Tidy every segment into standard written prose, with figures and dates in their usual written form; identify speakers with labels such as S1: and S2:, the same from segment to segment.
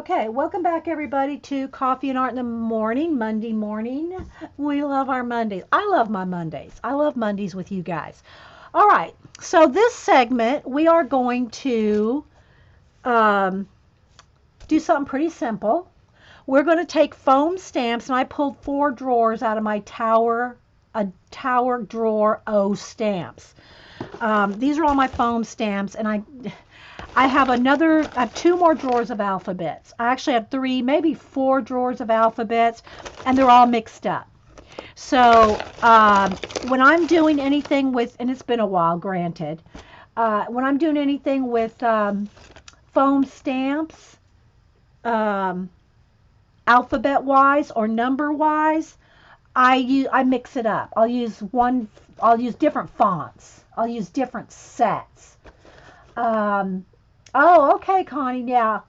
S1: Okay, welcome back everybody to Coffee and Art in the Morning, Monday morning. We love our Mondays. I love my Mondays. I love Mondays with you guys. All right, so this segment we are going to um, do something pretty simple. We're going to take foam stamps, and I pulled four drawers out of my tower drawer O stamps. These are all my foam stamps, and I have two more drawers of alphabets. I actually have three, maybe four drawers of alphabets, and they're all mixed up. So when I'm doing anything with, and it's been a while, granted, when I'm doing anything with foam stamps, um, alphabet wise or number wise, I mix it up. I'll use different fonts. I'll use different sets. Um, oh, okay, Connie. Yeah,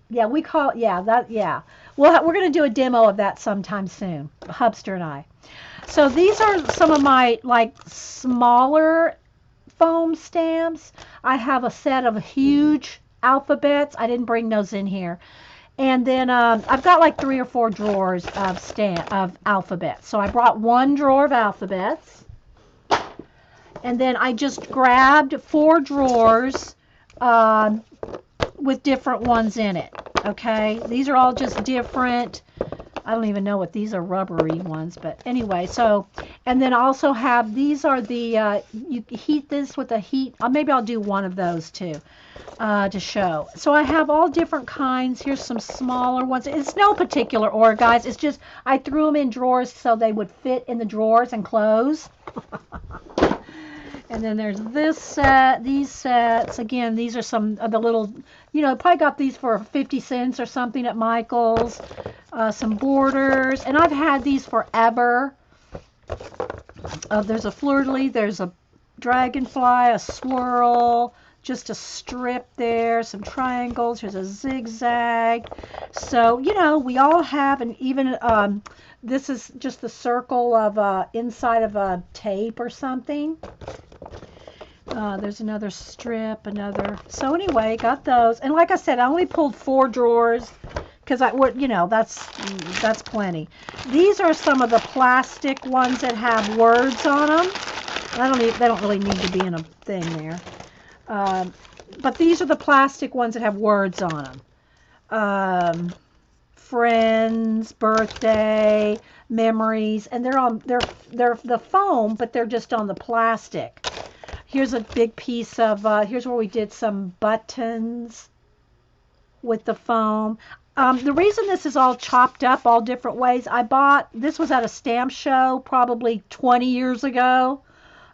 S1: yeah, we call it, yeah, that, yeah. Well, we're going to do a demo of that sometime soon, Hubster and I. So these are some of my, like, smaller foam stamps. I have a set of huge alphabets. I didn't bring those in here. And then I've got like three or four drawers of alphabets. So I brought one drawer of alphabets, and then I just grabbed four drawers um, with different ones in it. Okay, these are all just different. I don't even know what these are, rubbery ones, but anyway. So, and then I also have, these are the you heat this with a heat. Maybe I'll do one of those too to show. So I have all different kinds. Here's some smaller ones. It's no particular order, guys. It's just I threw them in drawers so they would fit in the drawers and close. And then there's this set, these sets. Again, these are some of the little, probably got these for 50 cents or something at Michael's. Some borders. And I've had these forever. There's a fleur-de-lis, there's a dragonfly, a swirl, just a strip there, some triangles. Here's a zigzag. So, we all have, and even this is just the circle of inside of a tape or something. There's another strip, another. So anyway, got those. And like I said, I only pulled four drawers because that's plenty. These are some of the plastic ones that have words on them. They don't really need to be in a thing there. But these are the plastic ones that have words on them. Friends, birthday, memories, and they're the foam, but they're just on the plastic. Here's a big piece of, here's where we did some buttons with the foam. The reason this is all chopped up all different ways, this was at a stamp show probably 20 years ago.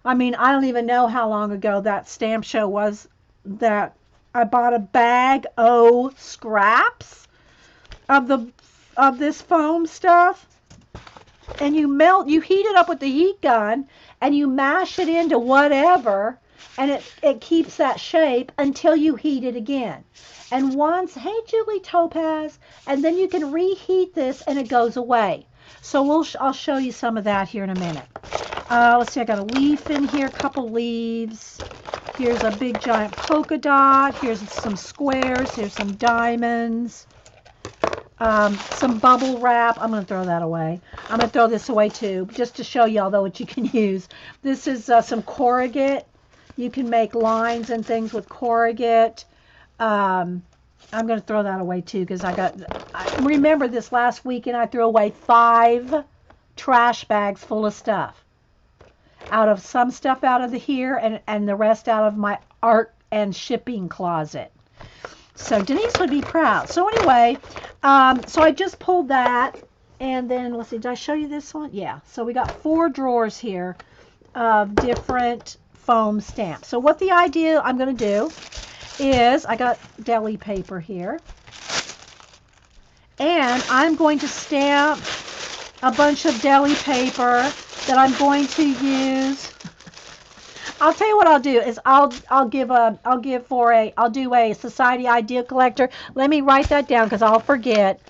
S1: I mean, I don't even know how long ago that stamp show was that I bought a bag of scraps of this foam stuff, and you heat it up with the heat gun, and you mash it into whatever, and it keeps that shape until you heat it again. And once, hey Julie Topaz, and then you can reheat this and it goes away. So I'll show you some of that here in a minute. Let's see, I got a leaf in here, a couple leaves. Here's a big giant polka dot. Here's some squares. Here's some diamonds. Some bubble wrap. I'm going to throw that away. I'm going to throw this away too, just to show you all though what you can use. This is some corrugate. You can make lines and things with corrugate. I'm going to throw that away too because I remember this last weekend I threw away 5 trash bags full of stuff. Some stuff out of here and the rest out of my art and shipping closet. So Denise would be proud. So anyway, so I just pulled that, and then let's see, did I show you this one? Yeah. So we got 4 drawers here of different foam stamps. So what the idea I'm going to do is I got deli paper here, and I'm going to stamp a bunch of deli paper that I'm going to use. I'll tell you what I'll do is I'll do a society idea collector. Let me write that down because I'll forget.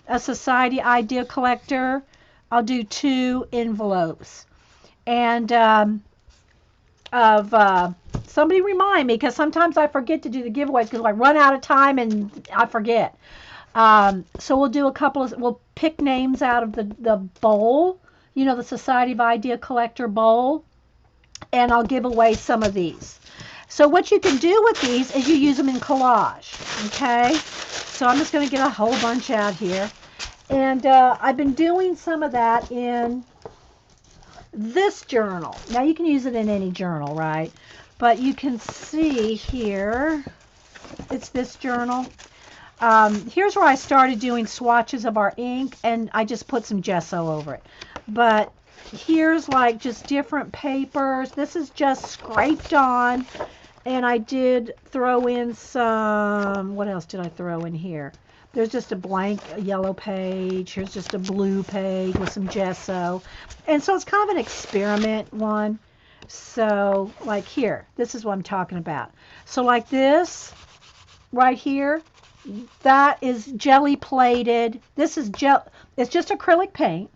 S1: A society idea collector. I'll do 2 envelopes, and somebody remind me because sometimes I forget to do the giveaways because I run out of time and I forget. So we'll do a couple of, we'll pick names out of the bowl, you know, the Society of Idea Collector bowl, and I'll give away some of these. So what you can do with these is you use them in collage, okay? So I'm just going to get a whole bunch out here. And I've been doing some of that in this journal. Now you can use it in any journal, right? But you can see here, it's this journal. Here's where I started doing swatches of our ink, and I just put some gesso over it. But here's like just different papers. This is just scraped on, and I did throw in some, what else did I throw in here? There's just a blank yellow page. Here's just a blue page with some gesso. And so it's kind of an experiment one. So like here, this is what I'm talking about. So like this right here, that is jelly plated. This is it's just acrylic paint,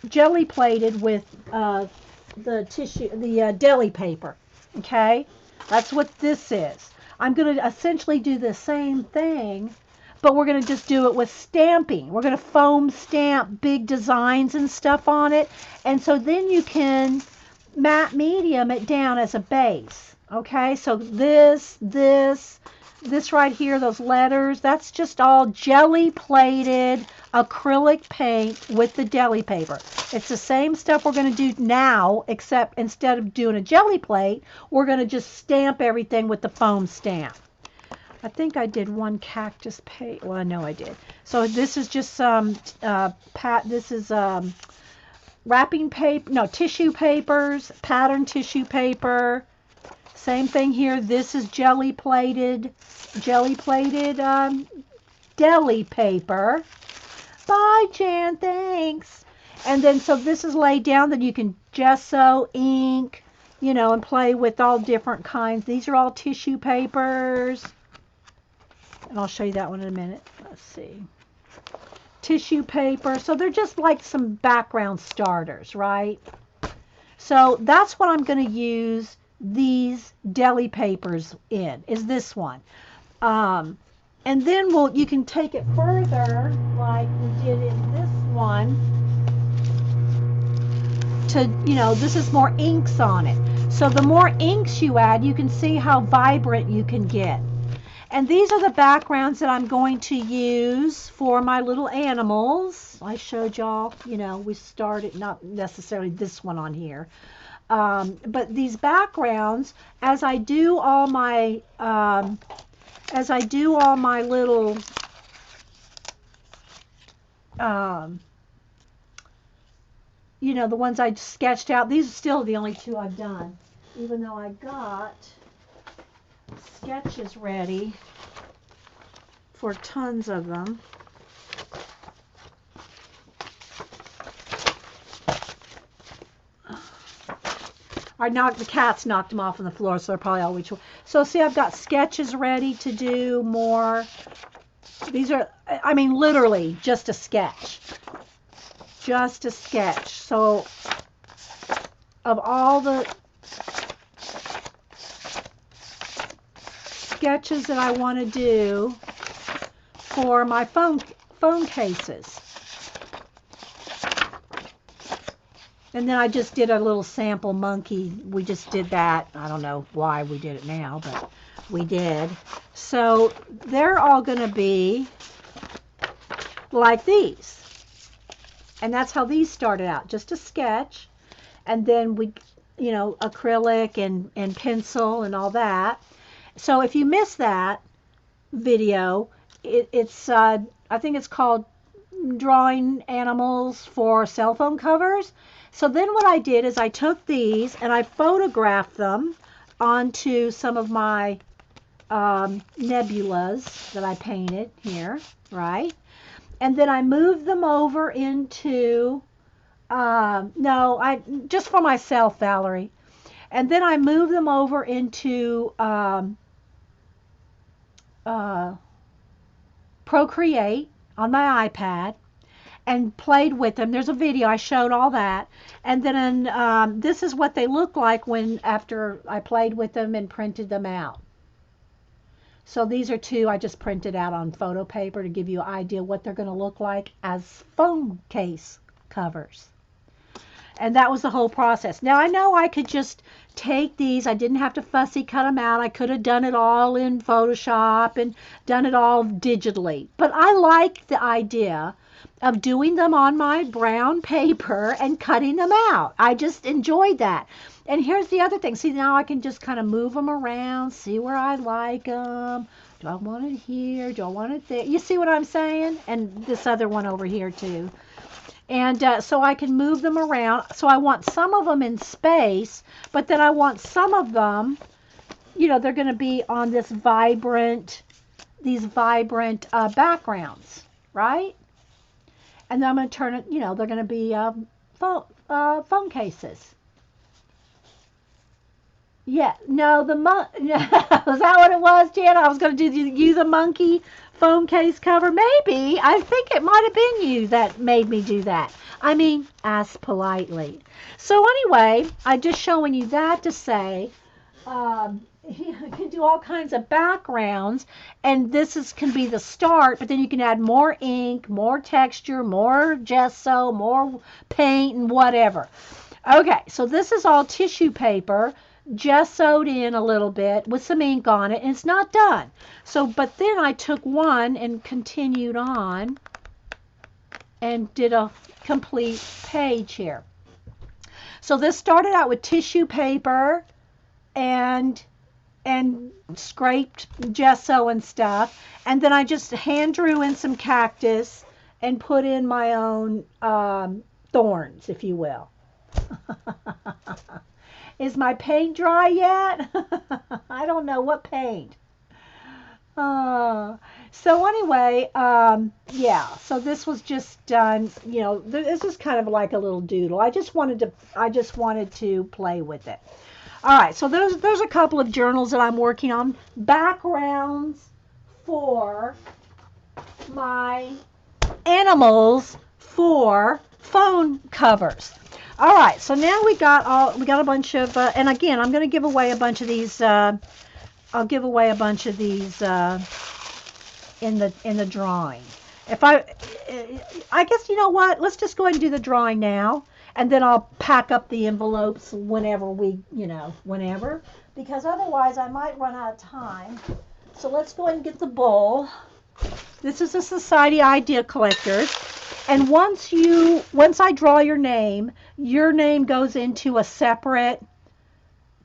S1: jelly plated with the tissue, the deli paper. Okay, that's what this is. I'm going to essentially do the same thing, but we're going to just do it with stamping. We're going to foam stamp big designs and stuff on it, and so then you can matte medium it down as a base. Okay, so this right here, those letters, that's just all jelly plated acrylic paint with the deli paper. It's the same stuff we're going to do now, except instead of doing a jelly plate, we're going to just stamp everything with the foam stamp. I think I did one cactus paint. Well, I know I did. So this is just some wrapping paper, no, tissue papers, pattern tissue paper. Same thing here. This is jelly plated deli paper. Bye, Jan. Thanks. And then, so this is laid down. Then you can gesso, ink, you know, and play with all different kinds. These are all tissue papers. And I'll show you that one in a minute. Let's see. Tissue paper. So they're just like some background starters, right? So that's what I'm going to use these deli papers in, is this one. And then you can take it further, like we did in this one, to, you know, this is more inks on it. So the more inks you add, you can see how vibrant you can get. And these are the backgrounds that I'm going to use for my little animals. I showed y'all, you know, we started, not necessarily this one on here. But these backgrounds, as I do all my little you know, the ones I sketched out, these are still the only two I've done, even though I got sketches ready for tons of them. The cats knocked them off on the floor, so they're probably all which one. So see, I've got sketches ready to do more. These are, I mean, literally just a sketch. Just a sketch. So of all the sketches that I want to do for my phone cases. And then I just did a little sample monkey. We just did that. I don't know why we did it now, but we did. So they're all going to be like these. And that's how these started out. Just a sketch. And then we, you know, acrylic and pencil and all that. So if you missed that video, it's I think it's called Drawing Animals for Cell Phone Covers. So then what I did is I took these and I photographed them onto some of my nebulas that I painted here, right? And then I moved them over into, just for myself, Valerie. And then I moved them over into Procreate on my iPad and played with them. There's a video, I showed all that. And then this is what they look like after I played with them and printed them out. So these are two I just printed out on photo paper to give you an idea what they're going to look like as phone case covers. And that was the whole process. Now I know I could just take these. I didn't have to fussy cut them out. I could have done it all in Photoshop and done it all digitally. But I like the idea of doing them on my brown paper and cutting them out. I just enjoyed that. And here's the other thing. See, now I can just kind of move them around, see where I like them. Do I want it here? Do I want it there? You see what I'm saying? And this other one over here too. And so I can move them around. So I want some of them in space, but then I want some of them, you know, they're going to be on this these vibrant backgrounds, right? And then I'm going to turn it, you know, they're going to be phone cases. Yeah, no, was that what it was, Jan? I was going to do you the monkey phone case cover. Maybe. I think it might have been you that made me do that. I mean, ask politely. So anyway, I'm just showing you that to say you can do all kinds of backgrounds, and can be the start, but then you can add more ink, more texture, more gesso, more paint, and whatever. Okay, so this is all tissue paper, gessoed in a little bit with some ink on it, and it's not done. So, but then I took one and continued on and did a complete page here. So this started out with tissue paper and scraped gesso and stuff, and then I just hand drew in some cactus and put in my own thorns, if you will. Is my paint dry yet? I don't know what paint. So anyway, yeah, so this was just done, you know, this is kind of like a little doodle. I just wanted to play with it. All right, so there's a couple of journals that I'm working on, backgrounds for my animals for phone covers. All right, so now we got a bunch of, and again, I'm going to give away a bunch of these. I'll give away a bunch of these in the drawing. I guess, you know what? Let's just go ahead and do the drawing now, and then I'll pack up the envelopes whenever whenever, because otherwise I might run out of time. So let's go ahead and get the bowl. This is a Society Idea Collectors. And once I draw your name goes into a separate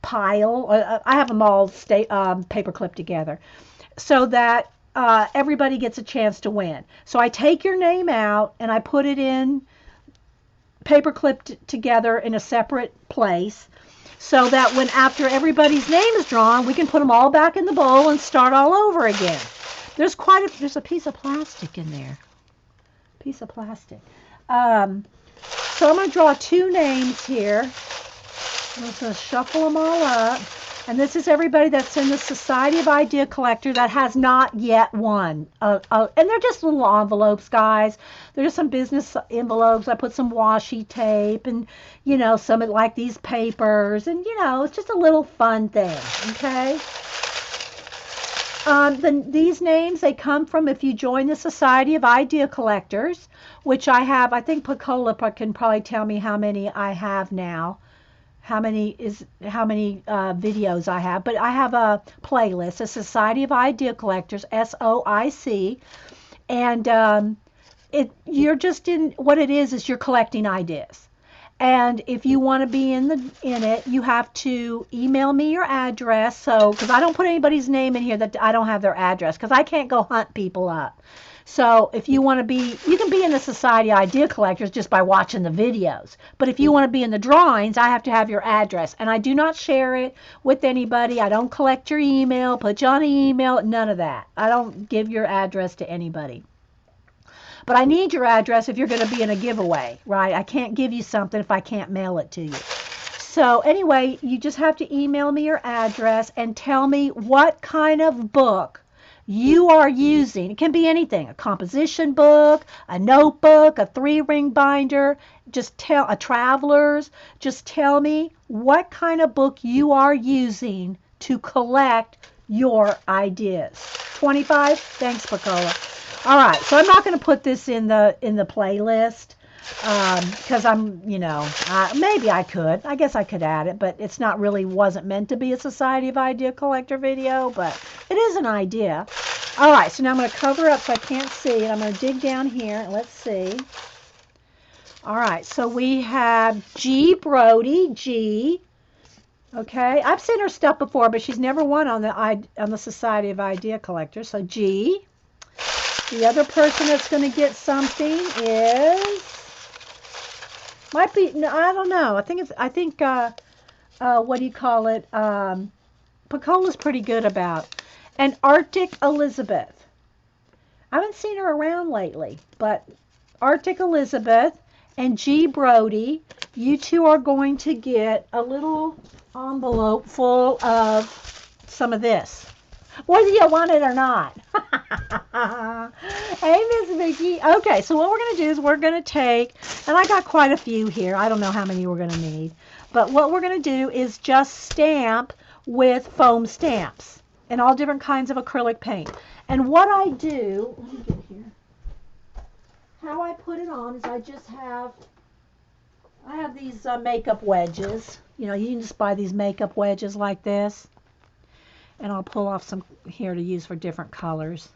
S1: pile. I have them all paper clipped together so that everybody gets a chance to win. So I take your name out and I put it in paper clipped together in a separate place so that when after everybody's name is drawn, we can put them all back in the bowl and start all over again. There's a piece of plastic in there. Piece of plastic. So I'm going to draw two names here. I'm just going to shuffle them all up. And this is everybody that's in the Society of Idea Collector that has not yet won. And they're just little envelopes, guys. They're just some business envelopes. I put some washi tape and, you know, some like these papers. And, you know, it's just a little fun thing. Okay? These names, they come from if you join the Society of Idea Collectors, which I have. I think Pacola can probably tell me how many I have now, how many videos I have. But I have a playlist, a Society of Idea Collectors, SOIC, and you're just in what it is you're collecting ideas. And if you want to be in it, you have to email me your address. So, because I don't put anybody's name in here that I don't have their address, because I can't go hunt people up. So, if you want to be, you can be in the Society Idea Collectors just by watching the videos. But if you want to be in the drawings, I have to have your address. And I do not share it with anybody. I don't collect your email, put you on an email, none of that. I don't give your address to anybody. But I need your address if you're going to be in a giveaway, right? I can't give you something if I can't mail it to you. So anyway, you just have to email me your address and tell me what kind of book you are using. It can be anything, a composition book, a notebook, a 3-ring binder, a traveler's. Just tell me what kind of book you are using to collect your ideas. 25? Thanks, Pacola. All right, so I'm not going to put this in the playlist because maybe I could. I guess I could add it, but it's not really wasn't meant to be a Society of Idea Collector video, but it is an idea. All right, so now I'm going to cover up so I can't see it. I'm going to dig down here and let's see. All right, so we have G. Brody, G. Okay, I've seen her stuff before, but she's never won on the Society of Idea Collectors. So G. The other person that's going to get something is might be no, I don't know. I think what do you call it? Pacola's pretty good about and Arctic Elizabeth. I haven't seen her around lately, but Arctic Elizabeth and G. Brody, you two are going to get a little envelope full of some of this. Whether you want it or not. Hey, Miss Vicki. Okay, so what we're going to do is we're going to take, and I got quite a few here. I don't know how many we're going to need. But what we're going to do is just stamp with foam stamps and all different kinds of acrylic paint. And what I do, let me get here. How I put it on is I have these makeup wedges. You know, you can just buy these makeup wedges like this. And I'll pull off some here to use for different colors.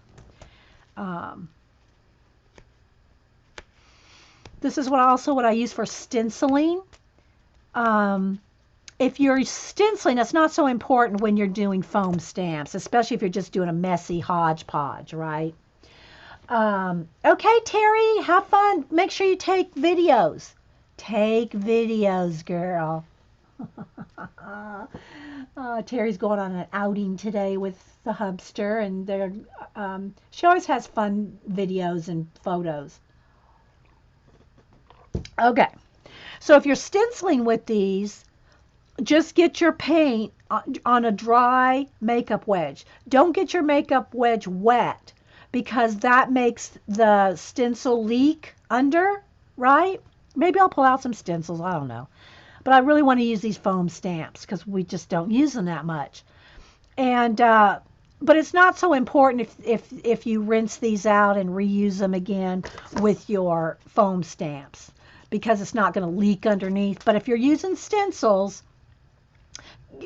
S1: This is what I use for stenciling. If you're stenciling, it's not so important when you're doing foam stamps, especially if you're just doing a messy hodgepodge, right? Okay, Terry, have fun. Make sure you take videos. Take videos, girl. Terry's going on an outing today with the hubster, and she always has fun videos and photos. Okay, so if you're stenciling with these, just get your paint on a dry makeup wedge. Don't get your makeup wedge wet because that makes the stencil leak under, right? Maybe I'll pull out some stencils, I don't know. But I really want to use these foam stamps because we just don't use them that much. And but it's not so important if you rinse these out and reuse them again with your foam stamps because it's not going to leak underneath. But if you're using stencils,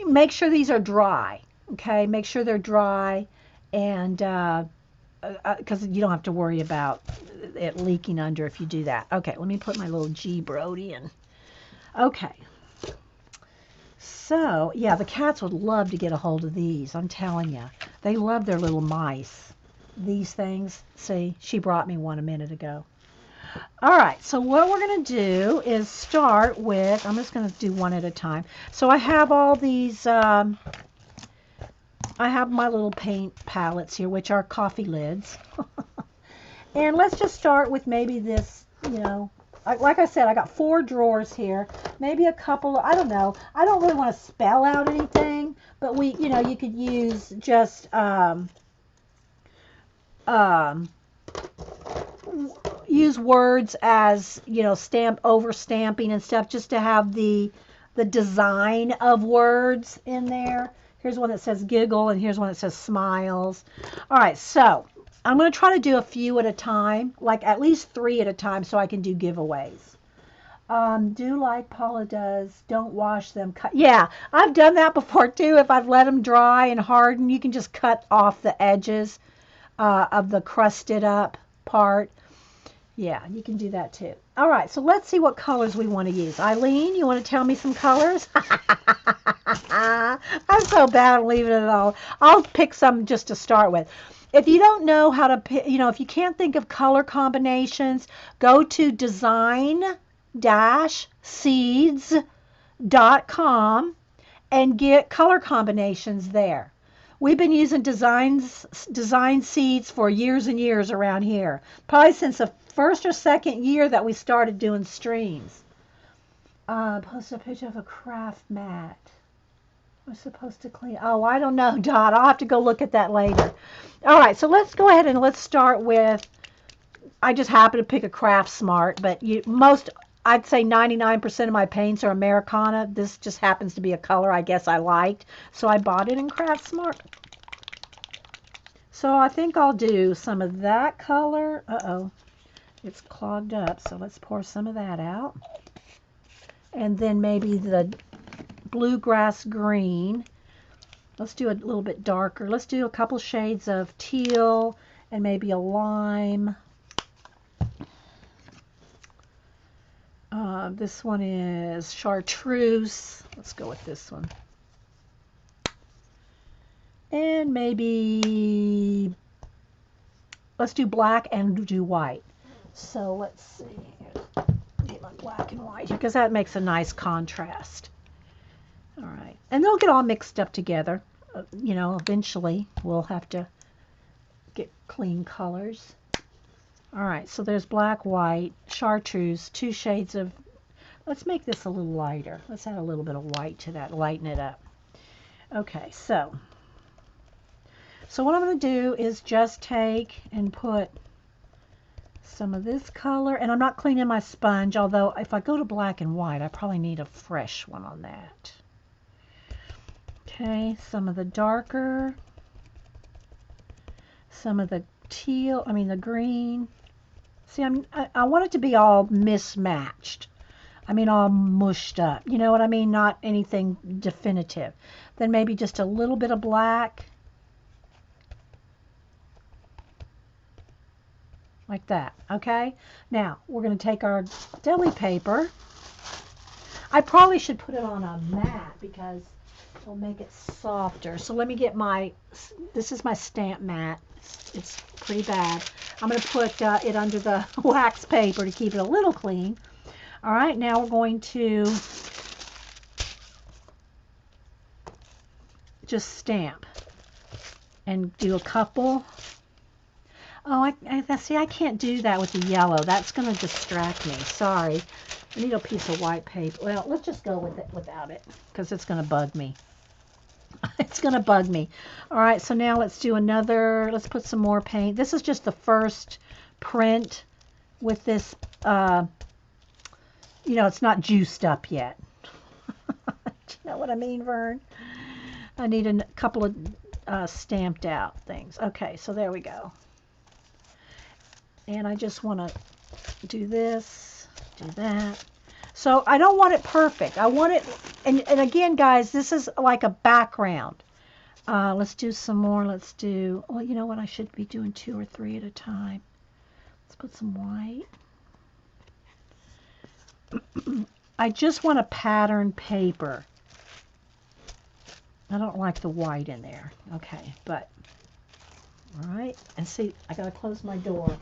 S1: make sure these are dry. Okay, make sure they're dry, and because you don't have to worry about it leaking under if you do that. Okay, let me put my little G. Brody in. Okay. So, yeah, the cats would love to get a hold of these. I'm telling you. They love their little mice. These things. See, she brought me one a minute ago. All right, so what we're going to do is start with, I'm just going to do one at a time. So I have all these, I have my little paint palettes here, which are coffee lids. And let's just start with maybe this, you know, like I said, I got 4 drawers here, maybe a couple, I don't know. I don't really want to spell out anything, but you could use just, use words as, over stamping and stuff just to have the design of words in there. Here's one that says giggle and here's one that says smiles. All right, so I'm going to try to do a few at a time, like at least 3 at a time so I can do giveaways. Do like Paula does. Don't wash them. Yeah, I've done that before too. If I've let them dry and harden, you can just cut off the edges of the crusted up part. Yeah, you can do that too. All right, so let's see what colors we want to use. Eileen, you want to tell me some colors? I'm so bad at leaving it all. I'll pick some just to start with. If you don't know how to pick, if you can't think of color combinations, go to design-seeds.com and get color combinations there. We've been using design seeds for years and years around here. Probably since the first or second year that we started doing streams. Post a picture of a craft mat. We're supposed to clean. Oh, I don't know, Dot. I'll have to go look at that later. All right, so let's go ahead and let's start with, I just happen to pick a Craft Smart, but I'd say 99% of my paints are Americana. This just happens to be a color I guess I liked, so I bought it in Craft Smart. So I think I'll do some of that color. Uh-oh, it's clogged up. So let's pour some of that out. And then maybe the bluegrass green. Let's do a little bit darker. Let's do a couple shades of teal and maybe a lime. This one is chartreuse. Let's go with this one. And maybe let's do black and do white. So let's see. Get my black and white because that makes a nice contrast. All right. And they'll get all mixed up together. You know, eventually we'll have to get clean colors. All right. So there's black, white, chartreuse, 2 shades of. Let's make this a little lighter. Let's add a little bit of white to that, lighten it up. Okay. So what I'm going to do is just take and put some of this color, and I'm not cleaning my sponge, although if I go to black and white, I probably need a fresh one on that. Okay, some of the darker, some of the teal, the green. See, I want it to be all mismatched. All mushed up. You know what I mean? Not anything definitive. Then maybe just a little bit of black. Like that, okay? Now, we're going to take our deli paper. I probably should put it on a mat because it'll make it softer. So let me get this is my stamp mat. It's pretty bad. I'm going to put it under the wax paper to keep it a little clean. All right, now we're going to just stamp and do a couple. Oh, I see, I can't do that with the yellow. That's going to distract me. Sorry. I need a piece of white paper. Well, let's just go with it without it because it's going to bug me. It's going to bug me. All right, so now let's do another. Let's put some more paint. This is just the first print with this. It's not juiced up yet. Do you know what I mean, Vern? I need a couple of stamped out things. Okay, so there we go. And I just want to do this, do that. So I don't want it perfect. I want it, and again, guys, this is like a background. Let's do some more. Let's do, well, you know what? I should be doing 2 or 3 at a time. Let's put some white. I just want a pattern paper. I don't like the white in there. Okay, but, all right. And see, I got to close my door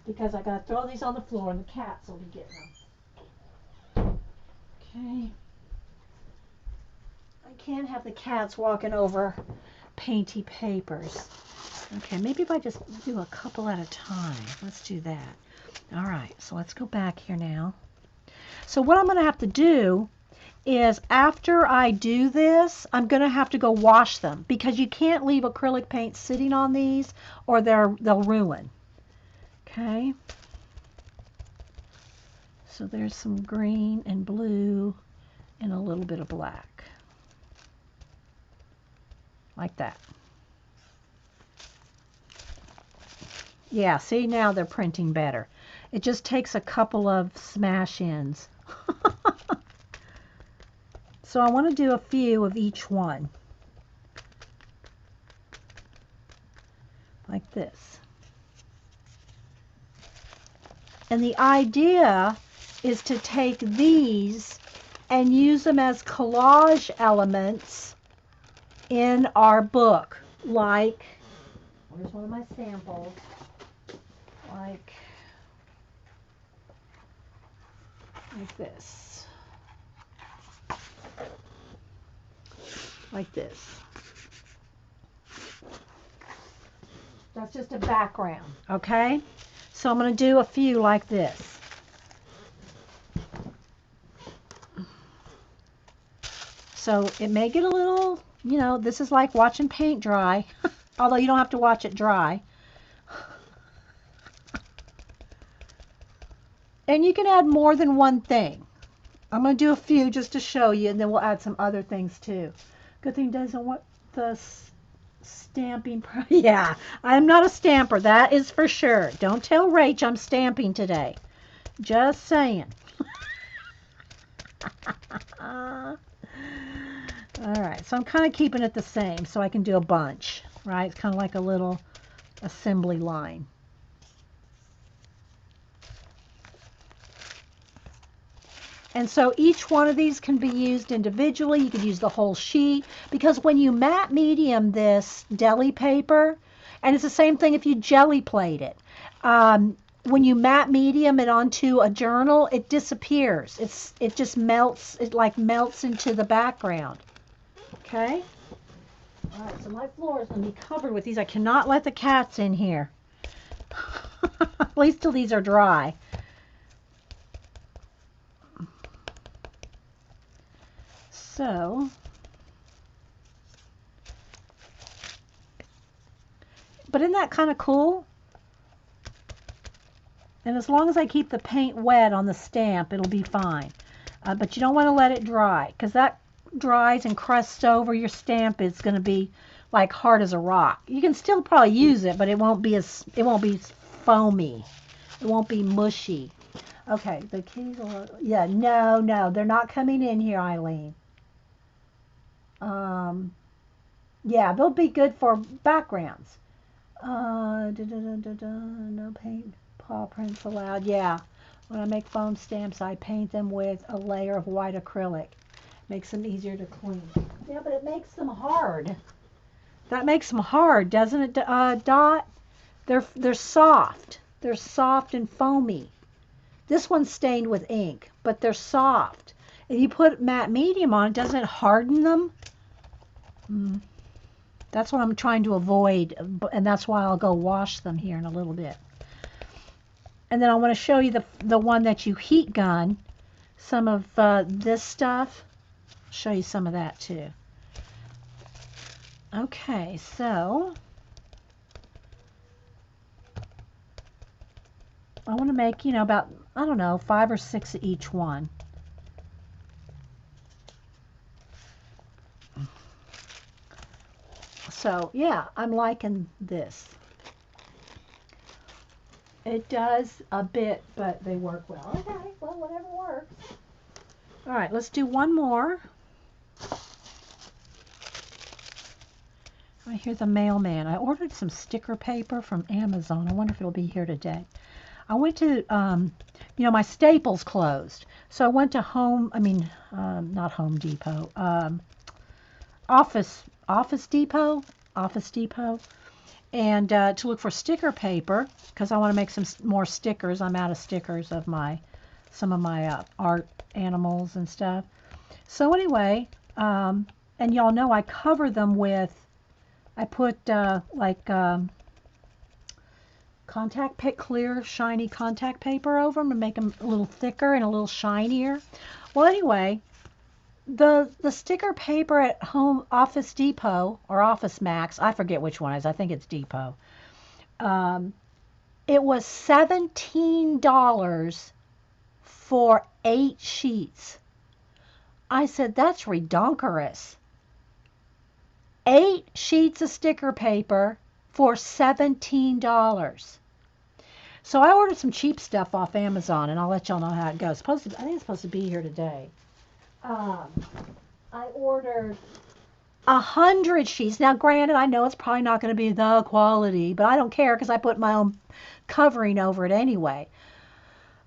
S1: because I got to throw these on the floor and the cats will be getting them. Okay. I can't have the cats walking over painty papers. Okay, maybe if I just do a couple at a time. Let's do that. All right, so let's go back here now. So what I'm going to have to do is after I do this, I'm going to have to go wash them because you can't leave acrylic paint sitting on these or they'll ruin. Okay. So there's some green and blue and a little bit of black. Like that. Yeah, see, now they're printing better. It just takes a couple of smash ins. So I want to do a few of each one. Like this. And the idea is to take these and use them as collage elements in our book. Like, where's one of my samples? Like this. Like this. That's just a background, okay? So I'm going to do a few like this. So it may get a little, this is like watching paint dry, although you don't have to watch it dry. And you can add more than one thing. I'm going to do a few just to show you, and then we'll add some other things too. Good thing doesn't want the Stamping. Yeah, I'm not a stamper. That is for sure. Don't tell Rach I'm stamping today. Just saying. All right, so I'm kind of keeping it the same so I can do a bunch, right? It's kind of like a little assembly line. And so each one of these can be used individually. You could use the whole sheet because when you matte medium this deli paper, and it's the same thing if you jelly plate it. When you matte medium it onto a journal, it disappears. It just melts. It like melts into the background. Okay. All right. So my floor is going to be covered with these. I cannot let the cats in here. At least till these are dry. So, but isn't that kind of cool? And as long as I keep the paint wet on the stamp, it'll be fine. But you don't want to let it dry because that dries and crusts over your stamp. It's going to be like hard as a rock. You can still probably use it, but it won't be foamy. It won't be mushy. Okay, the keys are, yeah, no, they're not coming in here, Eileen. Yeah, they'll be good for backgrounds. No paint paw prints allowed. Yeah, when I make foam stamps, I paint them with a layer of white acrylic. Makes them easier to clean. Yeah, but it makes them hard. That makes them hard, doesn't it, Dot? They're soft. They're soft and foamy. This one's stained with ink, but they're soft. If you put matte medium on, doesn't it harden them? That's what I'm trying to avoid, and that's why I'll go wash them here in a little bit. And then I want to show you the one that you heat gun, some of this stuff. I'll show you some of that too. Okay, so I want to make, about, I don't know, 5 or 6 of each one. So, yeah, I'm liking this. It does a bit, but they work well. Okay, well, whatever works. All right, let's do one more. I hear the mailman. I ordered some sticker paper from Amazon. I wonder if it'll be here today. I went to, my Staples closed. So I went to not Home Depot, Office Depot, and to look for sticker paper because I want to make some more stickers. I'm out of stickers of some of my art animals and stuff. So anyway, and y'all know I cover them with, I put clear, shiny contact paper over them to make them a little thicker and a little shinier. Well, anyway, the sticker paper at Office Depot or Office Max, I forget which one it is. I think it's Depot. It was $17 for 8 sheets. I said, that's redonkulous. 8 sheets of sticker paper for $17. So I ordered some cheap stuff off Amazon, and I'll let y'all know how it goes. I think it's supposed to be here today. I ordered 100 sheets. Now, granted, I know it's probably not going to be the quality, but I don't care because I put my own covering over it anyway.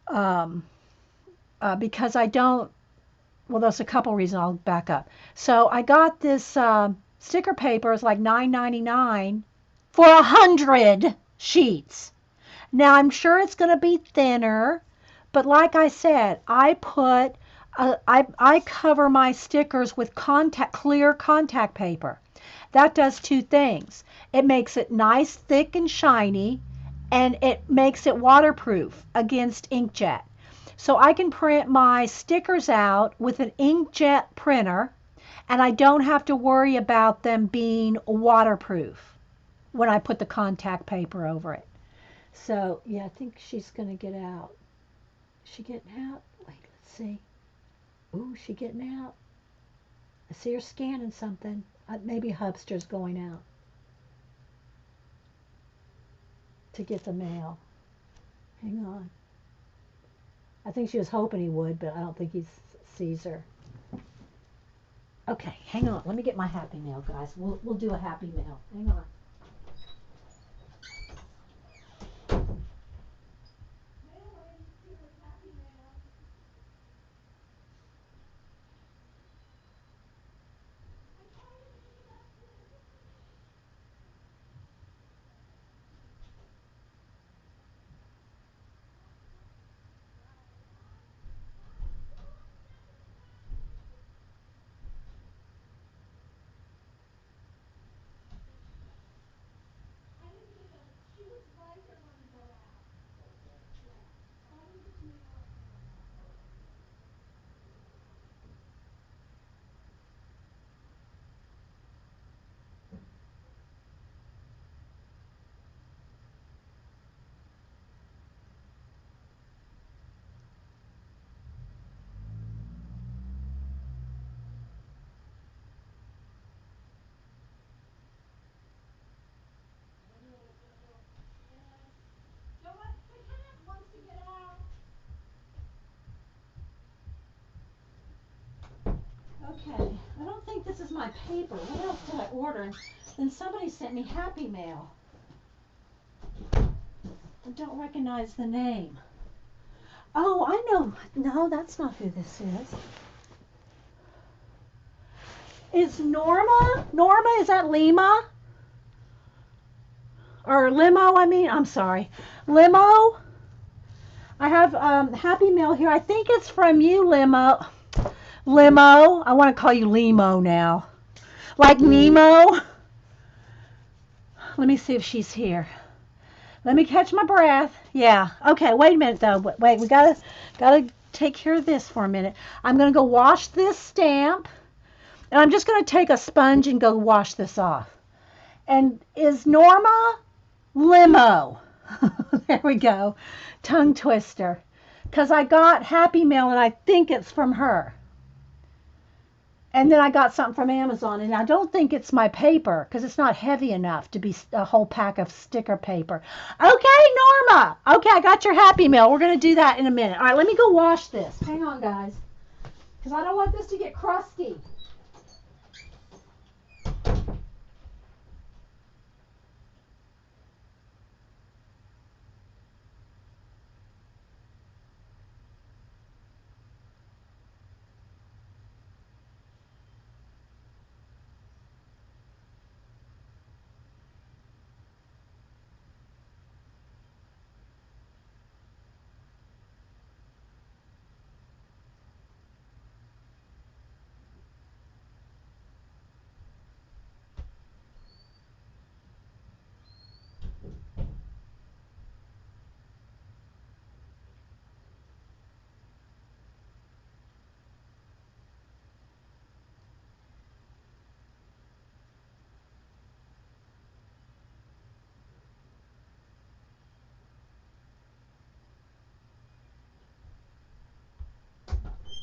S1: Because I don't, well, there's a couple reasons. I'll back up. So I got this sticker paper. It's like $9.99 for 100 sheets. Now, I'm sure it's going to be thinner, but like I said, I cover my stickers with clear contact paper. That does 2 things. It makes it nice, thick, and shiny, and it makes it waterproof against inkjet. So I can print my stickers out with an inkjet printer, and I don't have to worry about them being waterproof when I put the contact paper over it. So, yeah, I think she's going to get out. Is she getting out? Wait, let's see. Ooh, she getting out. I see her scanning something. Maybe Hubster's going out. to get the mail. Hang on. I think she was hoping he would, but I don't think he sees her. Okay, hang on. Let me get my Happy Mail, guys. We'll do a Happy Mail. Hang on. Okay, I don't think this is my paper. What else did I order? And then somebody sent me Happy Mail. I don't recognize the name. Oh, I know. No, that's not who this is. Is Norma? Norma, is that Lima? Or Limo, I mean. I'm sorry. Limo? I have Happy Mail here. I think it's from you, Limo. Limo. I want to call you Limo now. Like Nemo. Let me see if she's here. Let me catch my breath. Yeah. Okay, wait a minute though. Wait, we gotta take care of this for a minute. I'm gonna go wash this stamp. And I'm just gonna take a sponge and go wash this off. And is Norma Limo? There we go. Tongue twister. Because I got Happy Mail and I think it's from her. And then I got something from Amazon, and I don't think it's my paper because it's not heavy enough to be a whole pack of sticker paper. Okay, Norma. Okay, I got your Happy Mail. We're going to do that in a minute. All right, let me go wash this. Hang on, guys, because I don't want this to get crusty.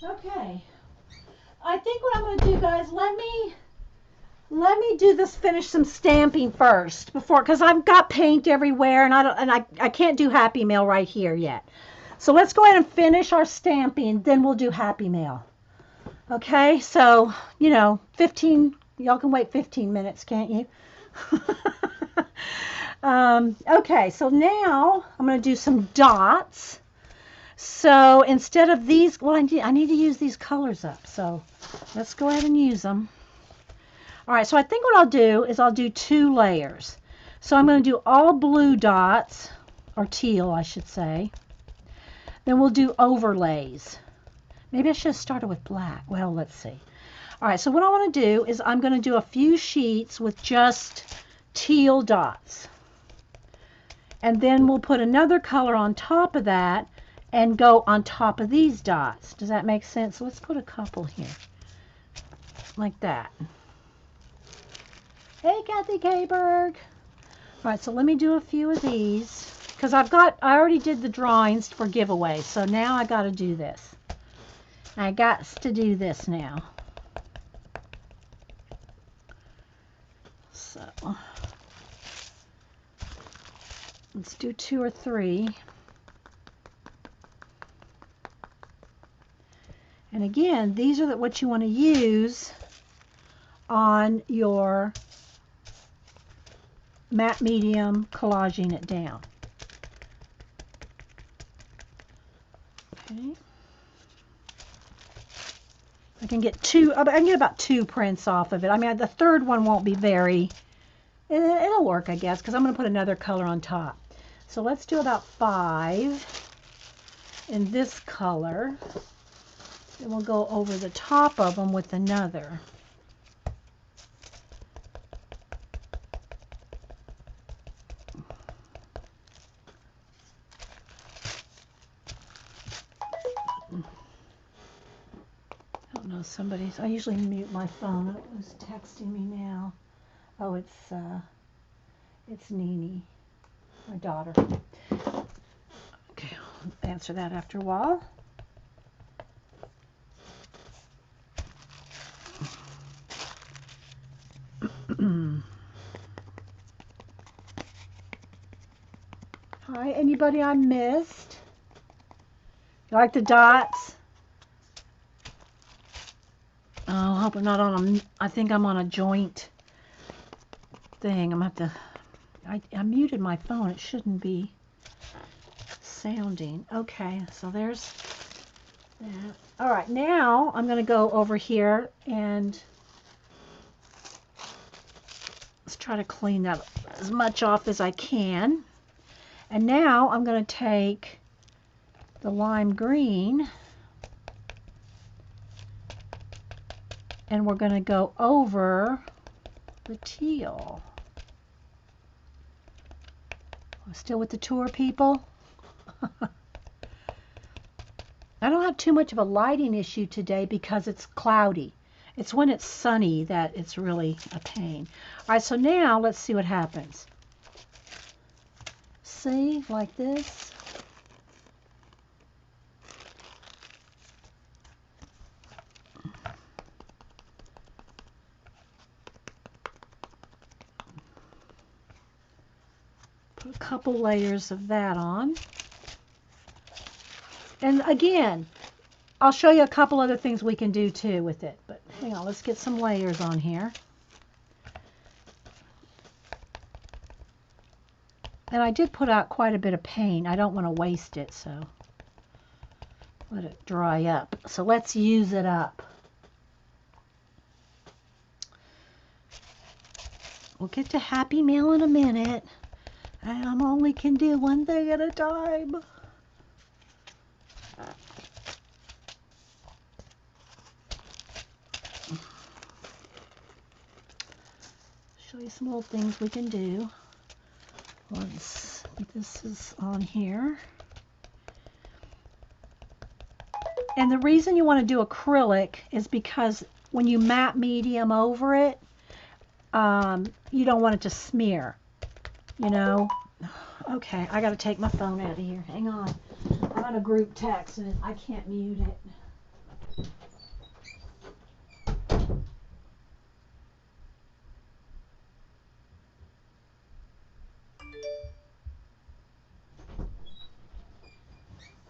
S1: Okay. I think what I'm going to do, guys, let me do this, finish some stamping first before, because I've got paint everywhere, and I can't do Happy Mail right here yet. So let's go ahead and finish our stamping, then we'll do Happy Mail. Okay, so 15. Y'all can wait 15 minutes, can't you? Okay, so now I'm going to do some dots. So instead of these, well, I need to use these colors up. So let's go ahead and use them. All right, so I think what I'll do is I'll do 2 layers. So I'm going to do all blue dots, or teal, I should say. Then we'll do overlays. Maybe I should have started with black. Well, let's see. All right, so what I want to do is I'm going to do a few sheets with just teal dots. And then we'll put another color on top of that and go on top of these dots. Does that make sense? So let's put a couple here. Like that. Hey, Kathy Kayberg. All right, so let me do a few of these. Because I already did the drawings for giveaway. So now I got to do this. I got to do this now. So Let's do 2 or 3. And again, these are what you want to use on your matte medium, collaging it down. Okay. I can get about 2 prints off of it. I mean, the third one won't be very, it'll work, I guess, because I'm going to put another color on top. So let's do about 5 in this color. Then we'll go over the top of them with another. I don't know, I usually mute my phone. Who's texting me now? Oh, it's Nene, my daughter. Okay, I'll answer that after a while. Hi, anybody I missed? You like the dots? Oh, I hope I'm not on I think I'm on a joint thing. I'm going to have to, I muted my phone. It shouldn't be sounding. Okay, so there's that. All right, now I'm going to go over here and let's try to clean that as much off as I can. And now I'm going to take the lime green and we're going to go over the teal. Still with the tour, people? I don't have too much of a lighting issue today because it's cloudy. It's when it's sunny that it's really a pain. All right, so now let's see what happens. See, like this. Put a couple layers of that on. And again, I'll show you a couple other things we can do too with it. But hang on, let's get some layers on here. And I did put out quite a bit of paint. I don't want to waste it, so let it dry up. So let's use it up. We'll get to Happy Meal in a minute. I only can do one thing at a time. Show you some little things we can do once this is on here. And the reason you want to do acrylic is because when you matte medium over it, you don't want it to smear, you know. Okay, I got to take my phone out of here. Hang on. I'm on a group text and I can't mute it.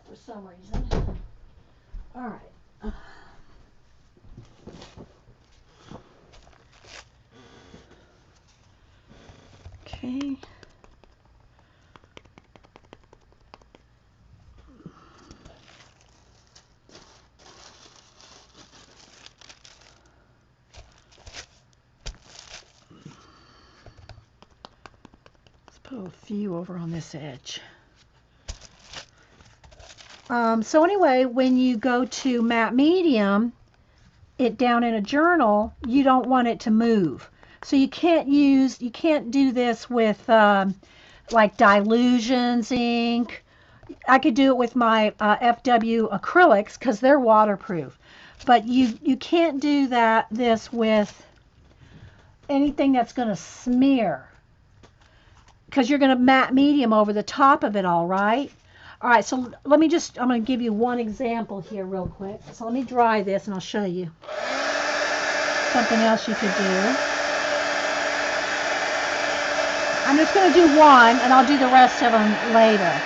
S1: For some reason. All right. Okay. Let's put a few over on this edge. So anyway, when you go to matte medium it down in a journal, you don't want it to move. So you can't do this with like Dilutions ink. I could do it with my FW acrylics because they're waterproof. But you can't do this with anything that's going to smear because you're going to matte medium over the top of it, all right? All right, so I'm going to give you one example here real quick. So let me dry this and I'll show you something else you could do. I'm just going to do one, and I'll do the rest of them later.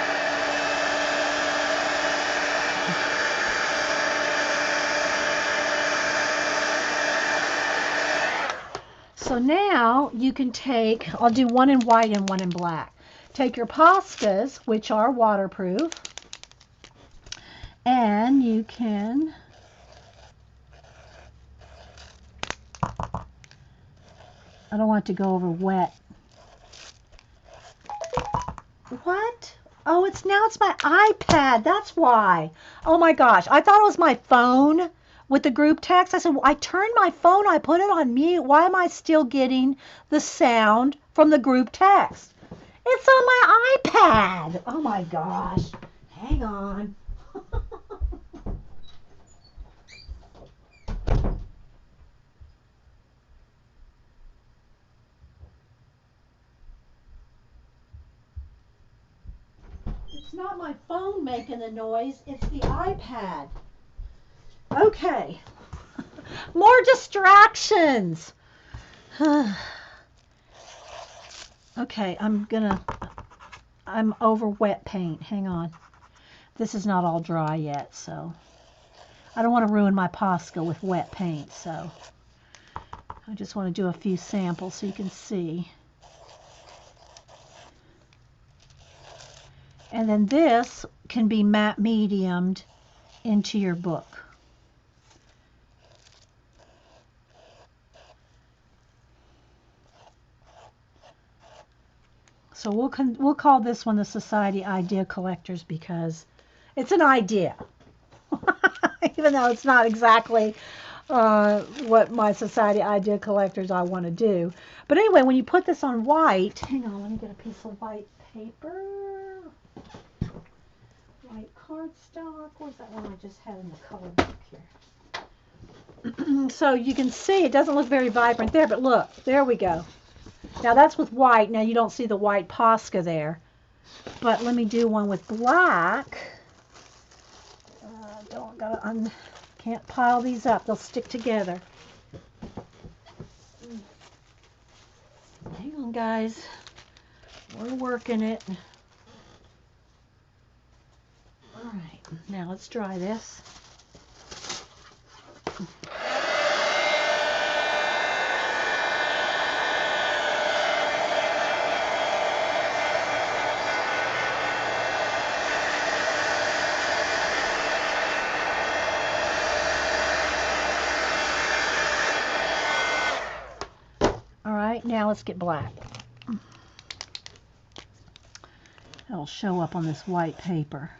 S1: So now you can take, I'll do one in white and one in black. Take your Poscas, which are waterproof, and you can I don't want it to go over wet. What? Oh, it's my iPad. That's why. Oh my gosh. I thought it was my phone with the group text. I said, well, I turned my phone, I put it on mute. Why am I still getting the sound from the group text? It's on my iPad. Oh my gosh. Hang on. It's not my phone making the noise, it's the iPad. Okay. More distractions. Okay, I'm over wet paint. Hang on. This is not all dry yet, so I don't want to ruin my Posca with wet paint, so I just want to do a few samples so you can see. And then this can be matte mediumed into your book. So we'll call this one the Society Idea Collectors because it's an idea. Even though it's not exactly what my Society Idea Collectors I want to do. But anyway, when you put this on white, hang on, let me get a piece of white paper. White cardstock. Where's that one I just had in the color book here? So you can see it doesn't look very vibrant there, but look, there we go. Now that's with white. Now you don't see the white Posca there. But let me do one with black. Can't pile these up. They'll stick together. Hang on, guys. We're working it. All right. Now let's dry this. Now let's get black. That'll show up on this white paper.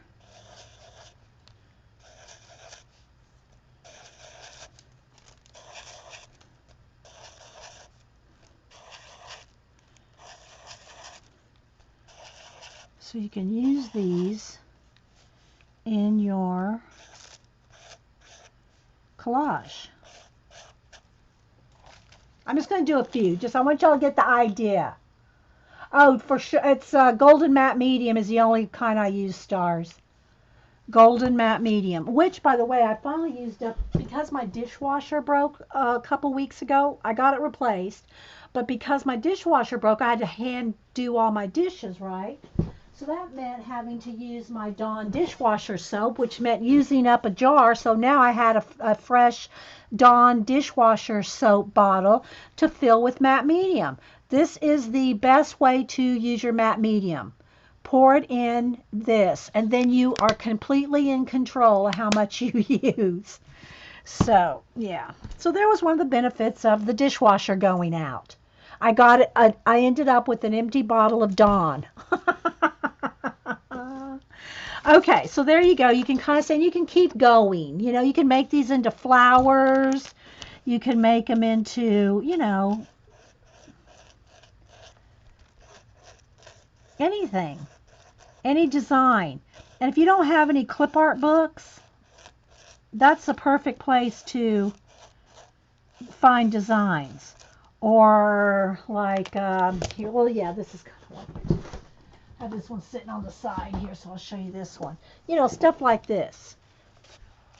S1: So you can use these in your collage. I'm just going to do a few. I want y'all to get the idea. Oh, for sure. It's golden matte medium is the only kind I use, stars. Golden matte medium. Which, by the way, I finally used up because my dishwasher broke a couple weeks ago. I got it replaced. But because my dishwasher broke, I had to hand do all my dishes, right? So that meant having to use my Dawn dishwasher soap, which meant using up a jar. So now I had a fresh Dawn dishwasher soap bottle to fill with matte medium. This is the best way to use your matte medium. Pour it in this, and then you are completely in control of how much you use. So, yeah. So there was one of the benefits of the dishwasher going out. I ended up with an empty bottle of Dawn. Okay, so there you go. You can kind of say, and you can keep going. You know, you can make these into flowers. You can make them into, you know, anything, any design. And if you don't have any clip art books, that's the perfect place to find designs. Or like, here, well, yeah, this is kind of like it. I have this one sitting on the side here, so I'll show you this one. You know, stuff like this.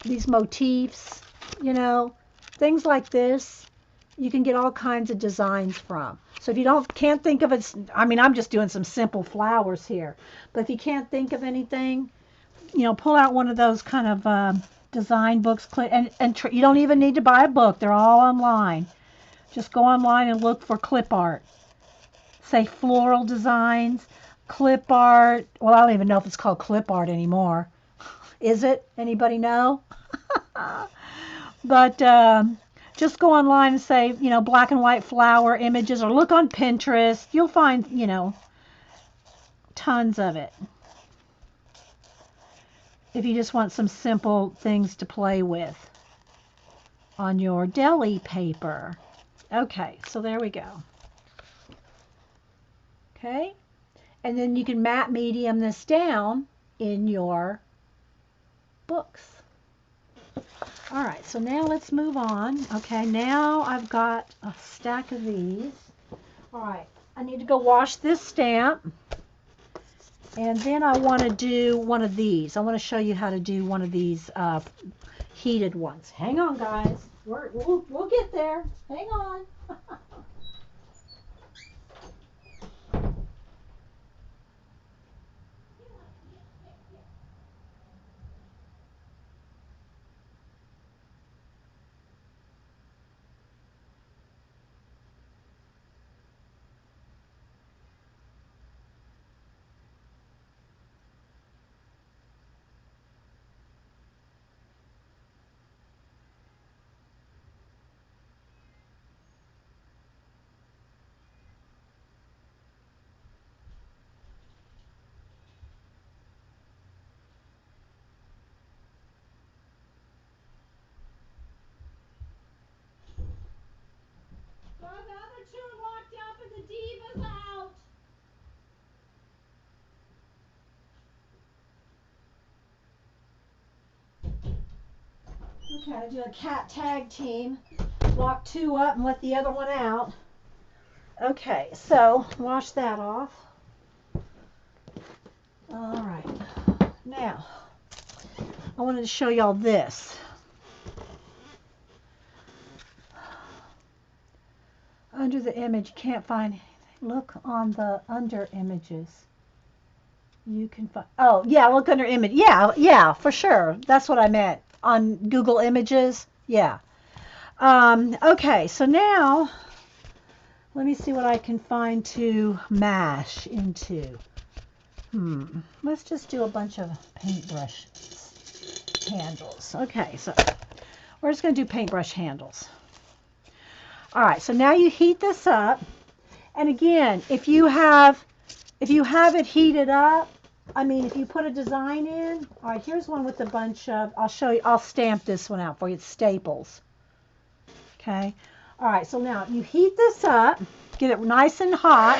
S1: These motifs, you know, things like this. you can get all kinds of designs from. So if you can't think of it, I mean, I'm just doing some simple flowers here. But if you can't think of anything, pull out one of those kind of design books, and you don't even need to buy a book. They're all online. Just go online and look for clip art. Say floral designs, clip art. Well, I don't even know if it's called clip art anymore. Is it? Anybody know? But just go online and say, black and white flower images, or look on Pinterest. You'll find, tons of it. If you just want some simple things to play with on your deli paper. Okay, so there we go. Okay, and then you can matte medium this down in your books. All right, so now let's move on. Okay, now I've got a stack of these. All right, I need to go wash this stamp. And then I want to do one of these. I want to show you how to do one of these heated ones. Hang on, guys. We'll get there. Hang on. The other two are locked up and the diva's out. Okay, I do a cat tag team. Lock two up and let the other one out. Okay, so wash that off. All right. Now, I wanted to show y'all this. Under the image, can't find anything. Look on the under images. You can find, oh, yeah, look under image. Yeah, for sure. That's what I meant. On Google Images. Yeah. Okay, so now, let me see what I can find to mash into. Let's just do a bunch of paintbrush handles. Okay, so we're just going to do paintbrush handles. All right, so now you heat this up. And again, if you have it heated up, I mean, if you put a design in, all right, here's one with a bunch of, I'll show you, I'll stamp this one out for you. It's staples. Okay. All right, so now you heat this up, get it nice and hot,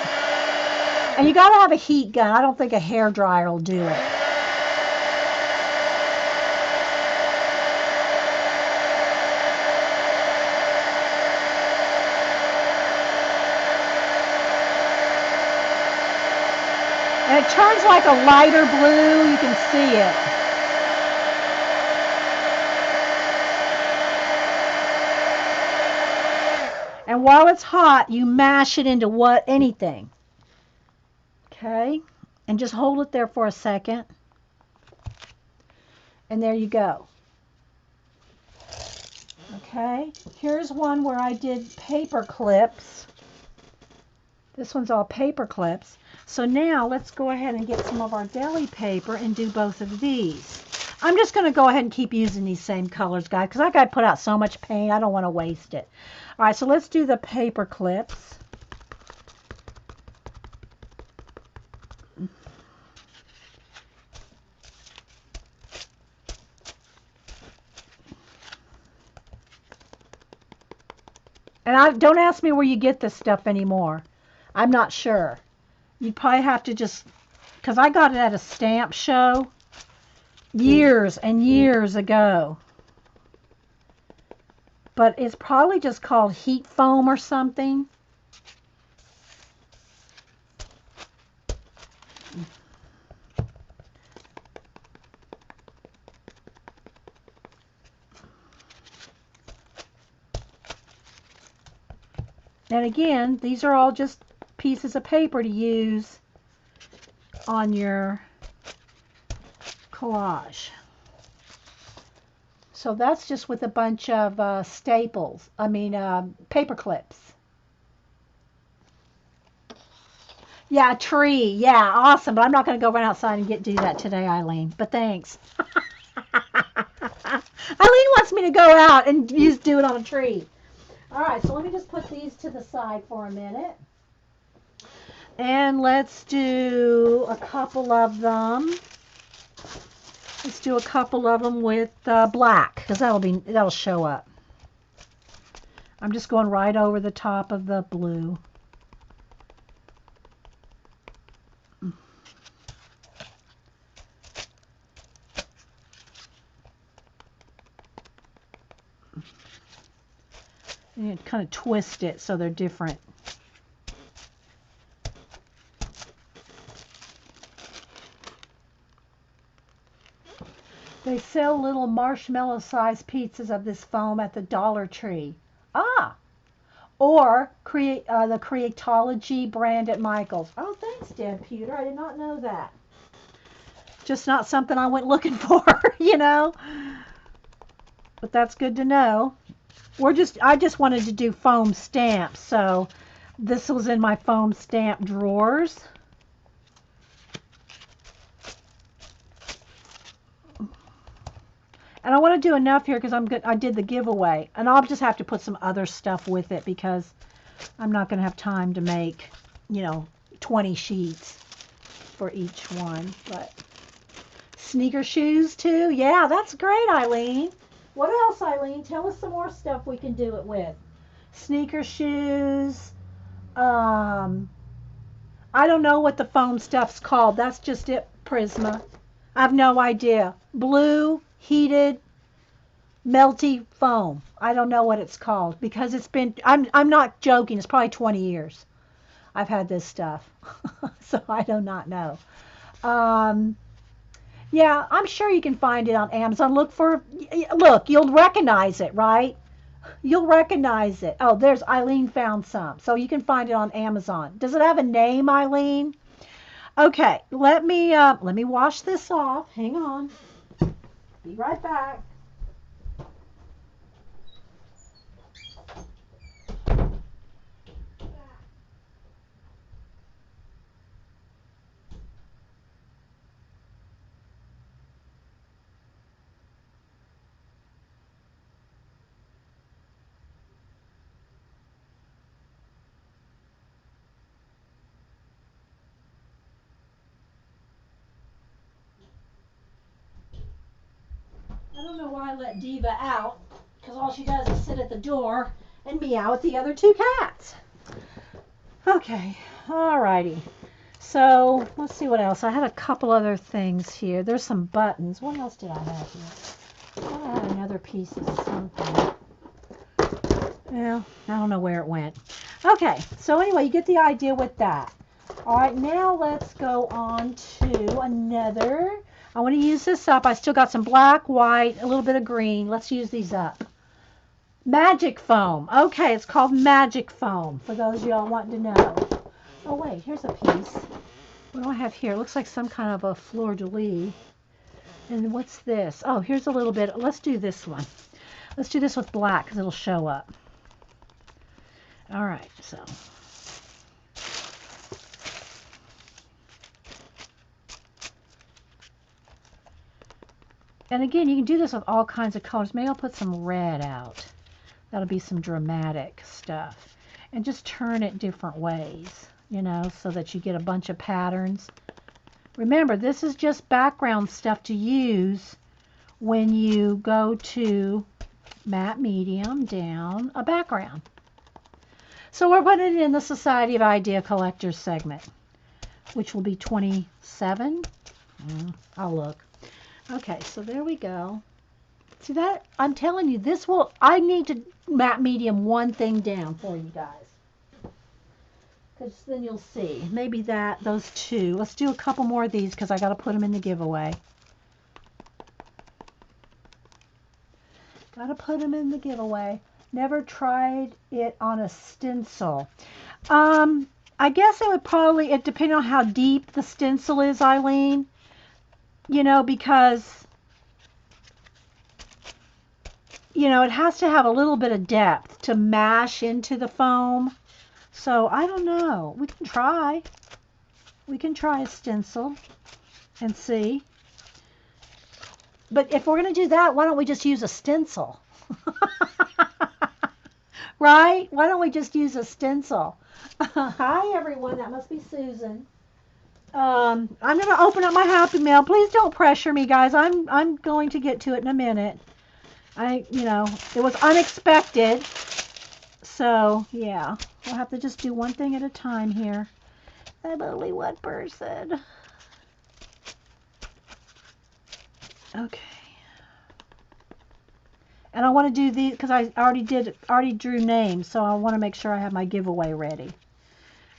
S1: and you got to have a heat gun. I don't think a hair dryer will do it. And it turns like a lighter blue. You can see it. And while it's hot, you mash it into anything. Okay? And just hold it there for a second. And there you go. Okay? Here's one where I did paper clips. This one's all paper clips. So now let's go ahead and get some of our deli paper and do both of these. I'm just going to go ahead and keep using these same colors, guys, because I got to put out so much paint. I don't want to waste it. All right, so let's do the paper clips. And don't ask me where you get this stuff anymore. I'm not sure. You probably have to just, because I got it at a stamp show years and years ago. But it's probably just called heat foam or something. And again, these are all just pieces of paper to use on your collage. So that's just with a bunch of staples, paper clips. Yeah, a tree. Yeah, awesome. But I'm not going to go run outside and do that today, Eileen. But thanks. Eileen wants me to go out and do it on a tree. All right, so let me just put these to the side for a minute. And let's do a couple of them. Let's do a couple of them with black, because that'll show up. I'm just going right over the top of the blue. And kind of twist it so they're different. They sell little marshmallow-sized pizzas of this foam at the Dollar Tree. Ah! Or the Creatology brand at Michael's. Oh, thanks, Deb Pewter. I did not know that. Just not something I went looking for, you know. But that's good to know. I just wanted to do foam stamps, so this was in my foam stamp drawers. And I want to do enough here because I did the giveaway, and I'll just have to put some other stuff with it because I'm not going to have time to make, 20 sheets for each one. But sneaker shoes too. Yeah, that's great, Eileen. What else, Eileen? Tell us some more stuff we can do it with. Sneaker shoes. I don't know what the foam stuff's called. That's just it, Prisma. I have no idea. Blue, heated, melty foam. I don't know what it's called because I'm not joking. It's probably 20 years I've had this stuff. So I do not know. Yeah, I'm sure you can find it on Amazon. Look, you'll recognize it, right? You'll recognize it. Oh, there's Eileen found some. So you can find it on Amazon. Does it have a name, Eileen? Okay, let me wash this off. Hang on. Be right back. I don't know why I let Diva out, because all she does is sit at the door and meow at the other two cats. Okay, alrighty. So, let's see what else. I had a couple other things here. There's some buttons. What else did I have here? I had another piece of something. Well, I don't know where it went. Okay, so anyway, you get the idea with that. Alright, now let's go on to another. I want to use this up. I still got some black, white, a little bit of green. Let's use these up. Magic foam. Okay, it's called magic foam, for those of y'all wanting to know. Oh, wait, here's a piece. What do I have here? It looks like some kind of a fleur-de-lis. And what's this? Oh, here's a little bit. Let's do this one. Let's do this with black because it'll show up. All right, so. And again, you can do this with all kinds of colors. Maybe I'll put some red out. That'll be some dramatic stuff. And just turn it different ways, so that you get a bunch of patterns. Remember, this is just background stuff to use when you go to matte medium down a background. So we're putting it in the Society of Idea Collectors segment, which will be 27. I'll look. Okay, so there we go. See that? I'm telling you, I need to matte medium one thing down for you guys. Because then you'll see. Maybe those two. Let's do a couple more of these because I got to put them in the giveaway. Got to put them in the giveaway. Never tried it on a stencil. I guess it would probably, it depends on how deep the stencil is, Eileen. You know, because, you know, it has to have a little bit of depth to mash into the foam. So I don't know. We can try. We can try a stencil and see. But if we're going to do that, why don't we just use a stencil? Right? Why don't we just use a stencil? Hi, everyone. That must be Susan. I'm going to open up my Happy Mail. Please don't pressure me, guys. I'm going to get to it in a minute. You know, it was unexpected. So, yeah. We'll have to just do one thing at a time here. I'm only one person. Okay. And I want to do these because I already drew names, so I want to make sure I have my giveaway ready.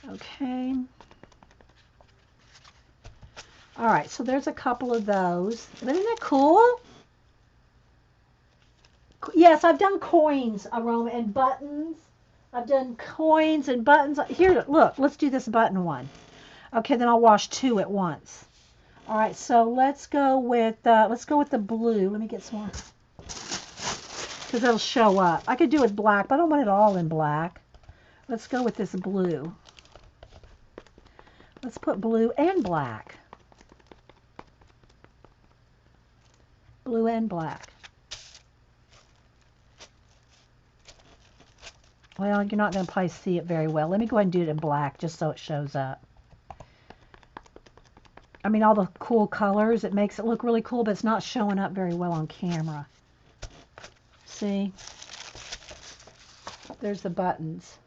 S1: Okay. All right, so there's a couple of those. Isn't that cool? Yes, I've done coins, Aroma, and buttons. I've done coins and buttons. Here, look, let's do this button one. Okay, then I'll wash two at once. All right, so let's go with the blue. Let me get some more, because it'll show up. I could do it black, but I don't want it all in black. Let's go with this blue. Let's put blue and black. Blue and black. Well, you're not going to probably see it very well. Let me go ahead and do it in black just so it shows up. I mean, all the cool colors, it makes it look really cool, but it's not showing up very well on camera. See? There's the buttons.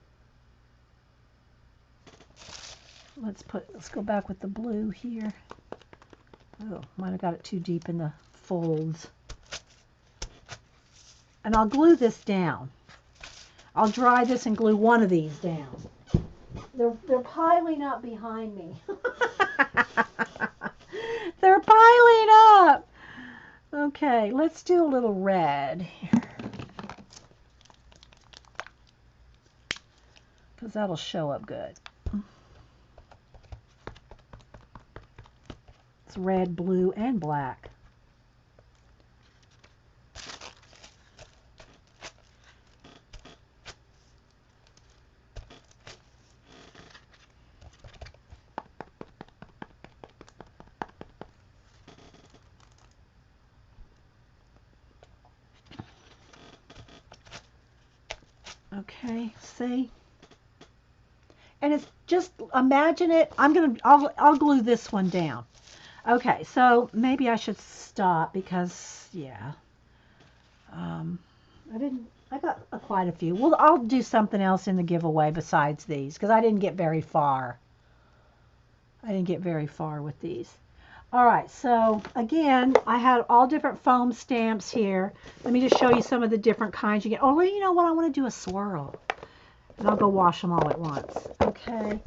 S1: Let's go back with the blue here. Oh, might have got it too deep in the folds. And I'll glue this down. I'll dry this and glue one of these down. They're piling up behind me. They're piling up. Okay, let's do a little red here, because that'll show up good. It's red, blue, and black. Okay, see? And it's just, imagine it. I'll glue this one down. Okay, so maybe I should stop because, yeah. I got quite a few. Well, I'll do something else in the giveaway besides these because I didn't get very far. I didn't get very far with these. All right, so again, I had all different foam stamps here. Let me just show you some of the different kinds you get. Oh, you know what? I want to do a swirl. And I'll go wash them all at once. Okay,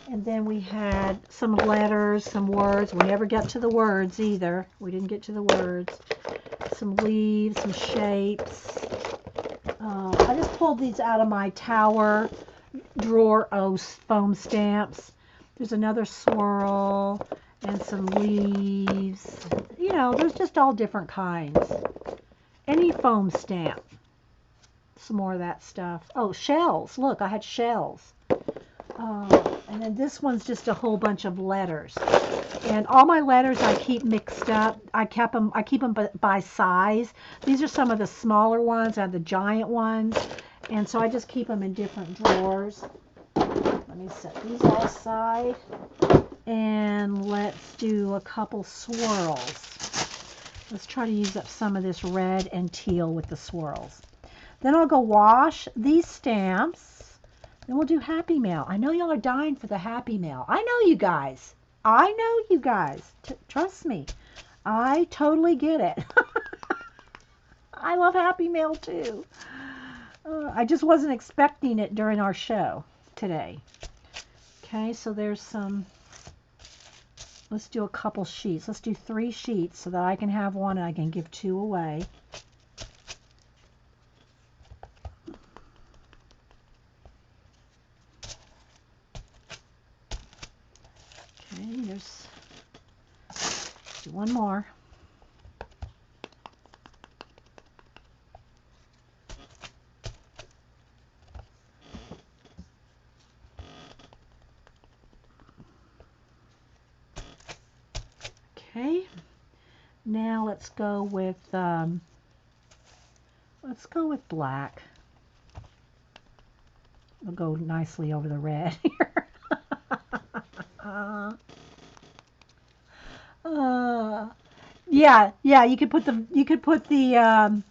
S1: and then we had some letters, some words. We never got to the words either. We didn't get to the words. Some leaves, some shapes. I just pulled these out of my tower drawer of foam stamps. There's another swirl and some leaves. You know, there's just all different kinds. Any foam stamp. Some more of that stuff. Oh, shells. Look, I had shells. And then this one's just a whole bunch of letters. And all my letters I keep mixed up. I keep them by size. These are some of the smaller ones. I have the giant ones. And so I just keep them in different drawers. Let me set these aside. And let's do a couple swirls. Let's try to use up some of this red and teal with the swirls. Then I'll go wash these stamps. Then we'll do Happy Mail. I know y'all are dying for the Happy Mail. I know you guys. I know you guys. Trust me. I totally get it. I love Happy Mail too. I just wasn't expecting it during our show today. Okay, so there's some. Let's do a couple sheets. Let's do 3 sheets so that I can have one and I can give 2 away. One more. Okay. Now let's go with black. It'll go nicely over the red here. Yeah. You could put the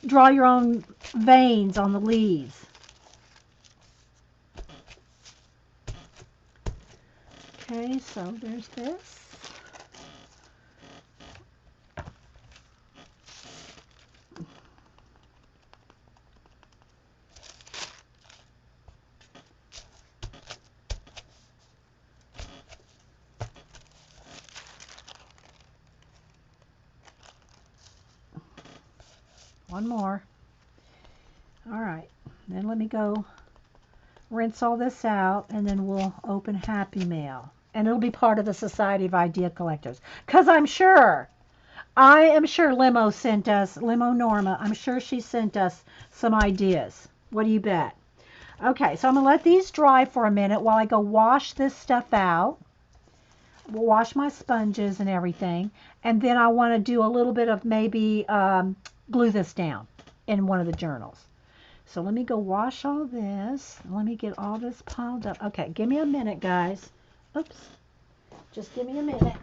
S1: draw your own veins on the leaves. Okay, so there's this. One more. All right, then let me go rinse all this out, and then we'll open Happy Mail. And it'll be part of the Society of Idea Collectors. Because I am sure Limo Norma, I'm sure she sent us some ideas. What do you bet? Okay, so I'm going to let these dry for a minute while I go wash this stuff out. We'll wash my sponges and everything. And then I want to do a little bit of maybe glue this down in one of the journals. So let me go wash all this. Let me get all this piled up. Okay, give me a minute, guys. Oops. Just give me a minute.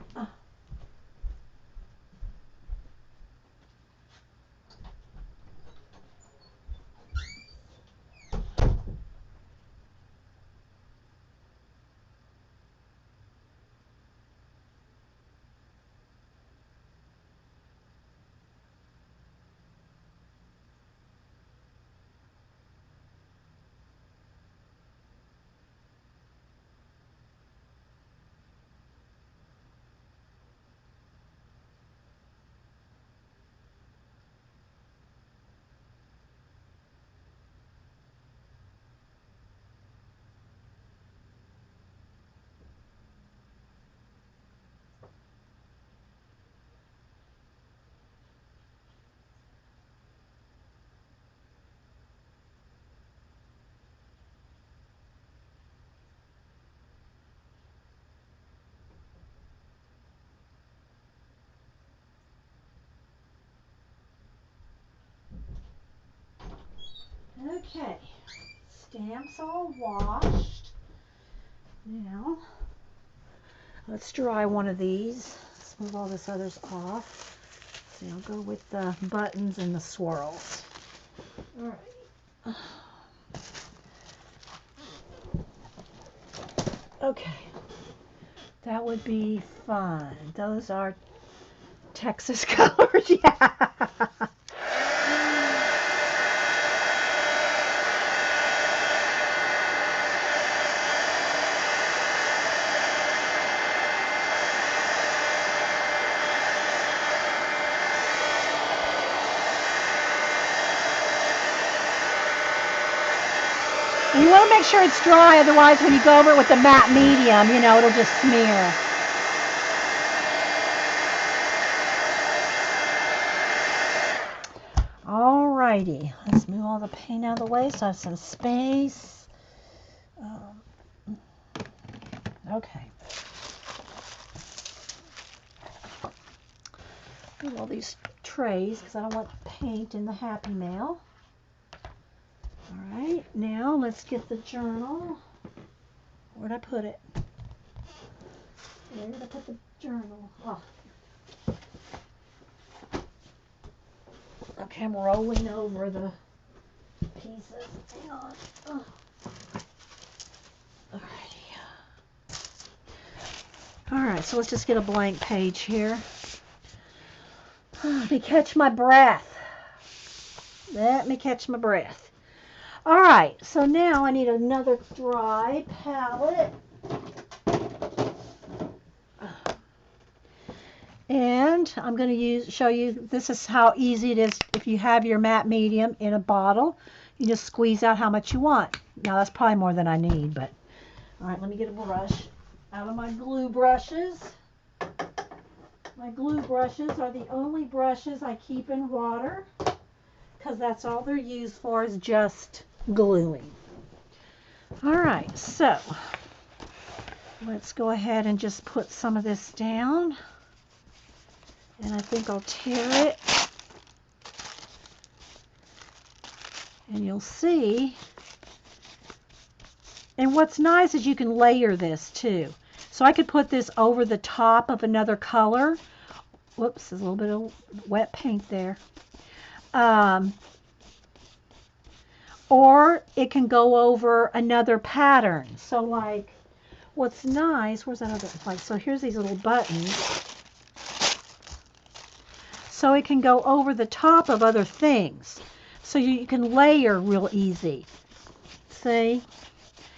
S1: Okay, stamps all washed. Now, let's dry one of these. Let's move all this others off. So I'll go with the buttons and the swirls. All right. Okay, that would be fun. Those are Texas colors, yeah. And you want to make sure it's dry, otherwise when you go over it with the matte medium, it'll just smear. Alrighty, let's move all the paint out of the way so I have some space. Okay. Move all these trays because I don't want paint in the Happy Mail. Alright, now let's get the journal. Where'd I put it? Where did I put the journal? Oh. Okay, I'm rolling over the pieces. Hang on. Oh. Alrighty. Alright, so let's just get a blank page here. Let me catch my breath. Alright, so now I need another dry palette. And I'm going to show you, this is how easy it is if you have your matte medium in a bottle. You just squeeze out how much you want. Now that's probably more than I need, but alright, let me get a brush out of my glue brushes. My glue brushes are the only brushes I keep in water because that's all they're used for, is just gluing. All right, so let's go ahead and just put some of this down. And I think I'll tear it. And you'll see. And what's nice is you can layer this too. So I could put this over the top of another color. Whoops, there's a little bit of wet paint there. Or it can go over another pattern. So like, what's nice, where's that other, like, so here's these little buttons. So it can go over the top of other things. So you can layer real easy. See?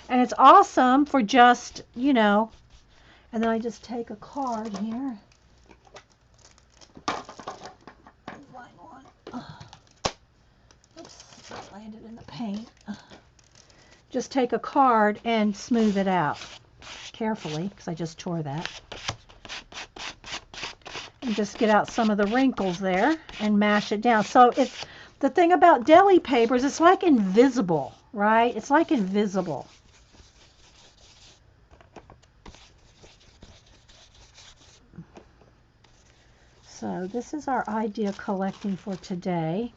S1: And it's awesome for just, you know, and then I just take a card here. Find one. Oops, that landed in the paint. Just take a card and smooth it out carefully, because I just tore that. And just get out some of the wrinkles there and mash it down. So it's the thing about deli papers, it's like invisible, right? It's like invisible. So this is our idea collecting for today,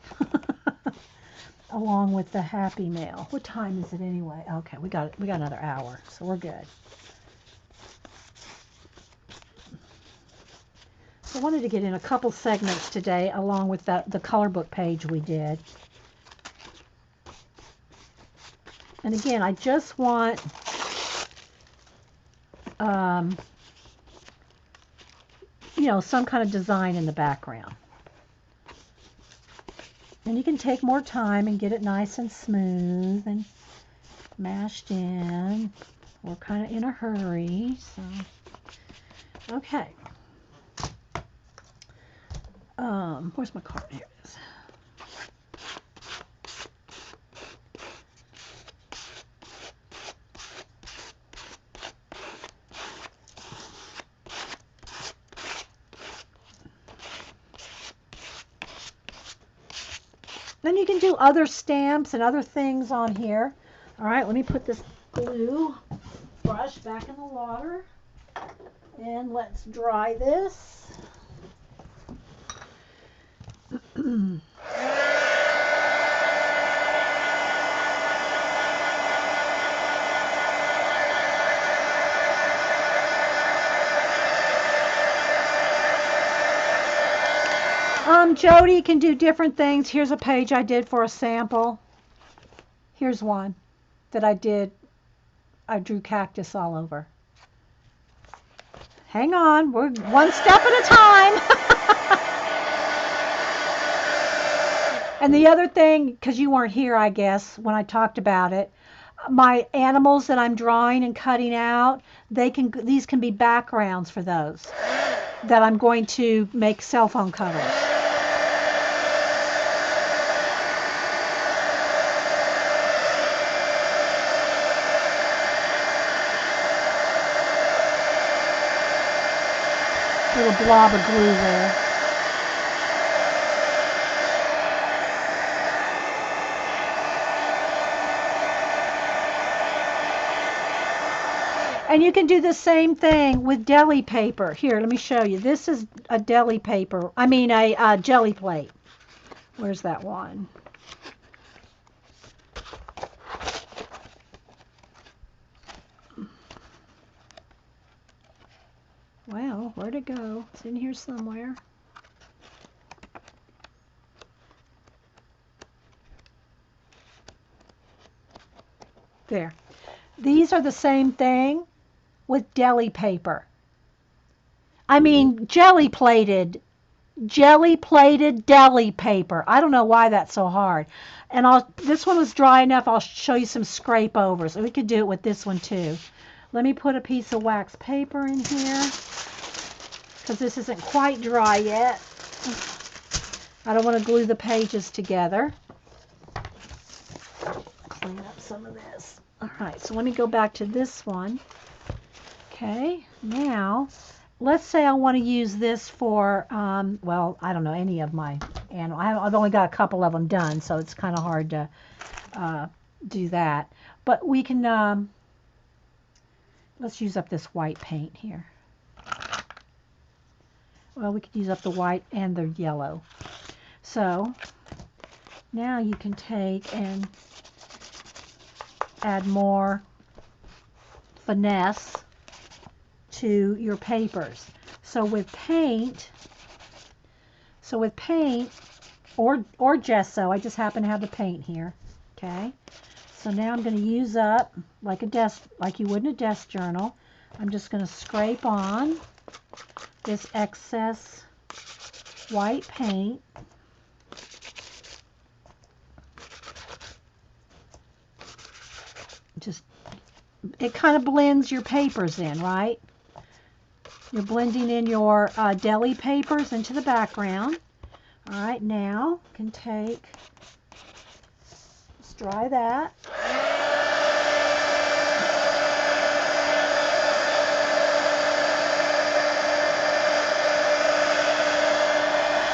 S1: along with the Happy Mail. What time is it anyway? Okay, we got another hour, so we're good. I wanted to get in a couple segments today, along with the color book page we did. And again, I just want you know, some kind of design in the background. And you can take more time and get it nice and smooth and mashed in. We're kind of in a hurry, so okay. Where's my card? Here it is. Then you can do other stamps and other things on here. All right, let me put this glue brush back in the water. And let's dry this. Jody can do different things. Here's a page I did for a sample. Here's one that I did. I drew cactus all over. Hang on, we're one step at a time. And the other thing, because you weren't here, I guess, when I talked about it, my animals that I'm drawing and cutting out, these can be backgrounds for those that I'm going to make cell phone covers. Little blob of glue there. And you can do the same thing with deli paper. Here, let me show you. This is a deli paper. I mean a jelly plate. Where's that one? Well, where'd it go? It's in here somewhere. There. These are the same thing with deli paper. I mean jelly-plated deli paper. I don't know why that's so hard. And this one was dry enough. I'll show you some scrape overs. We could do it with this one too. Let me put a piece of wax paper in here because this isn't quite dry yet. I don't want to glue the pages together. Clean up some of this. All right, so let me go back to this one. Okay, now let's say I want to use this for, well, I don't know, any of my animals. I've only got a couple of them done, so it's kind of hard to do that. But we can, let's use up this white paint here. Well, we could use up the white and the yellow. So now you can take and add more finesse to your papers. So with paint or gesso, I just happen to have the paint here. Okay. So now I'm going to use up like you would in a desk journal. I'm just going to scrape on this excess white paint. Just, it kind of blends your papers in, right? You're blending in your deli papers into the background. All right, now you can take, let's dry that.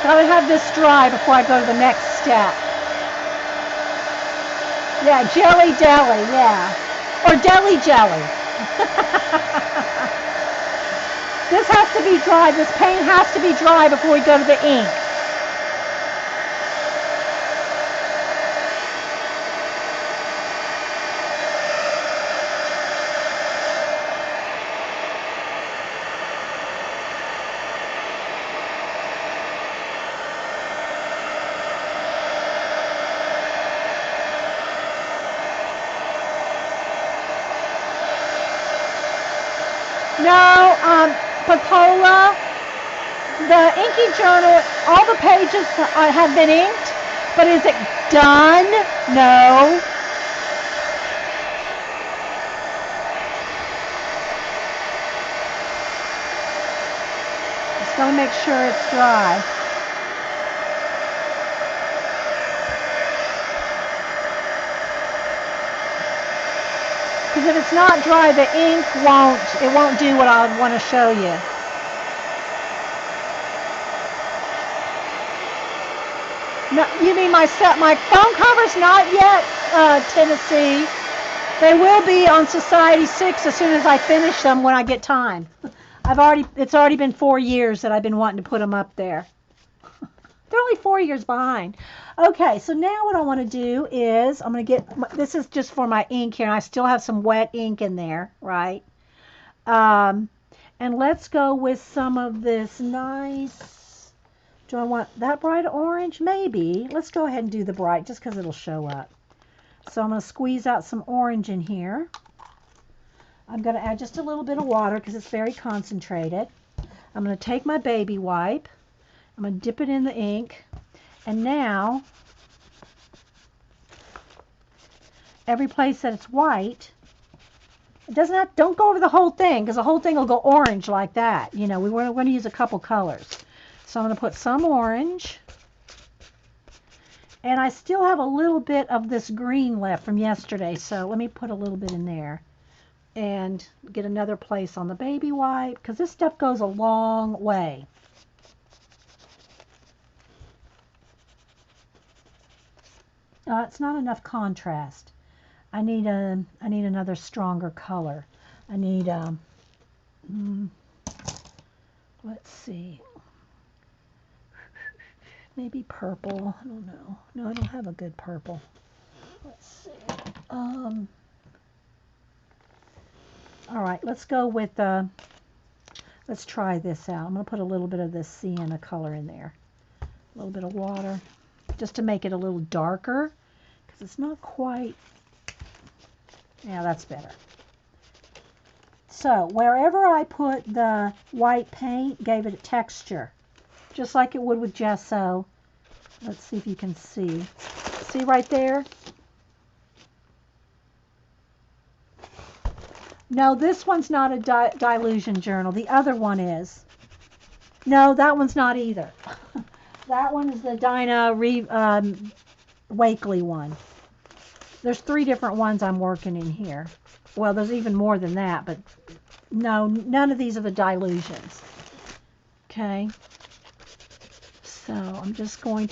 S1: Gotta have this dry before I go to the next step. Yeah, jelly deli, yeah. Or deli jelly. This has to be dry. This paint has to be dry before we go to the ink. No, Pacola, the inky journal, all the pages have been inked, but is it done? No. Just going to make sure it's dry. Because if it's not dry, the ink won't do what I want to show you. No, you mean my phone covers? Not yet, Tennessee. They will be on Society 6 as soon as I finish them when I get time. It's already been 4 years that I've been wanting to put them up there. They're only 4 years behind. Okay, so now what I want to do is I'm going to get, this is just for my ink here, and I still have some wet ink in there, right? And let's go with some of this nice, do I want that bright orange? Maybe. Let's go ahead and do the bright just because it'll show up. So I'm going to squeeze out some orange in here. I'm going to add just a little bit of water because it's very concentrated. I'm going to take my baby wipe. I'm going to dip it in the ink, and now every place that it's white, don't go over the whole thing because the whole thing will go orange like that. You know, we're going to use a couple colors. So I'm going to put some orange, and I still have a little bit of this green left from yesterday, so let me put a little bit in there and get another place on the baby wipe because this stuff goes a long way. It's not enough contrast. I need another stronger color. I need let's see, maybe purple. I don't know. No, I don't have a good purple. Let's see. All right, let's go with let's try this out. I'm going to put a little bit of this sienna color in there. A little bit of water just to make it a little darker because it's not quite. Yeah, that's better. So wherever I put the white paint gave it a texture, just like it would with gesso. Let's see if you can see. See right there? No, this one's not a dilution journal. The other one is. No, that one's not either. That one is the Dinah Wakely one. There's 3 different ones I'm working in here. Well, there's even more than that, but no, none of these are the dilutions. Okay. So I'm just trying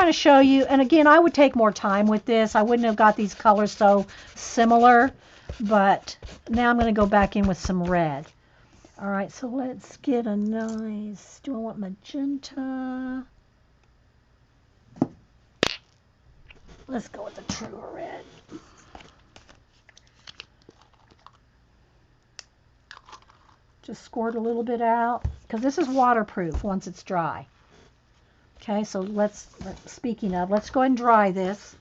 S1: to show you, and again, I would take more time with this. I wouldn't have got these colors so similar, but now I'm going to go back in with some red. All right, so let's get a nice, do I want magenta? Let's go with the truer red. Just squirt a little bit out, because this is waterproof once it's dry. Okay, so speaking of, let's go ahead and dry this.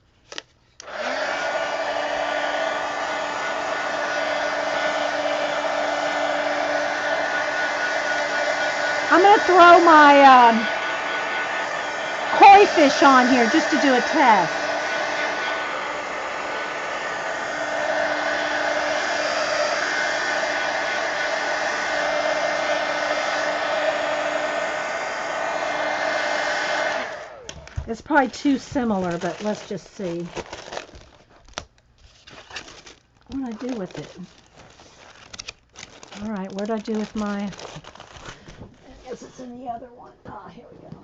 S1: I'm going to throw my koi fish on here just to do a test. It's probably too similar, but let's just see. What do I do with it? All right, what did I do with my... I guess it's in the other one. Ah, here we go.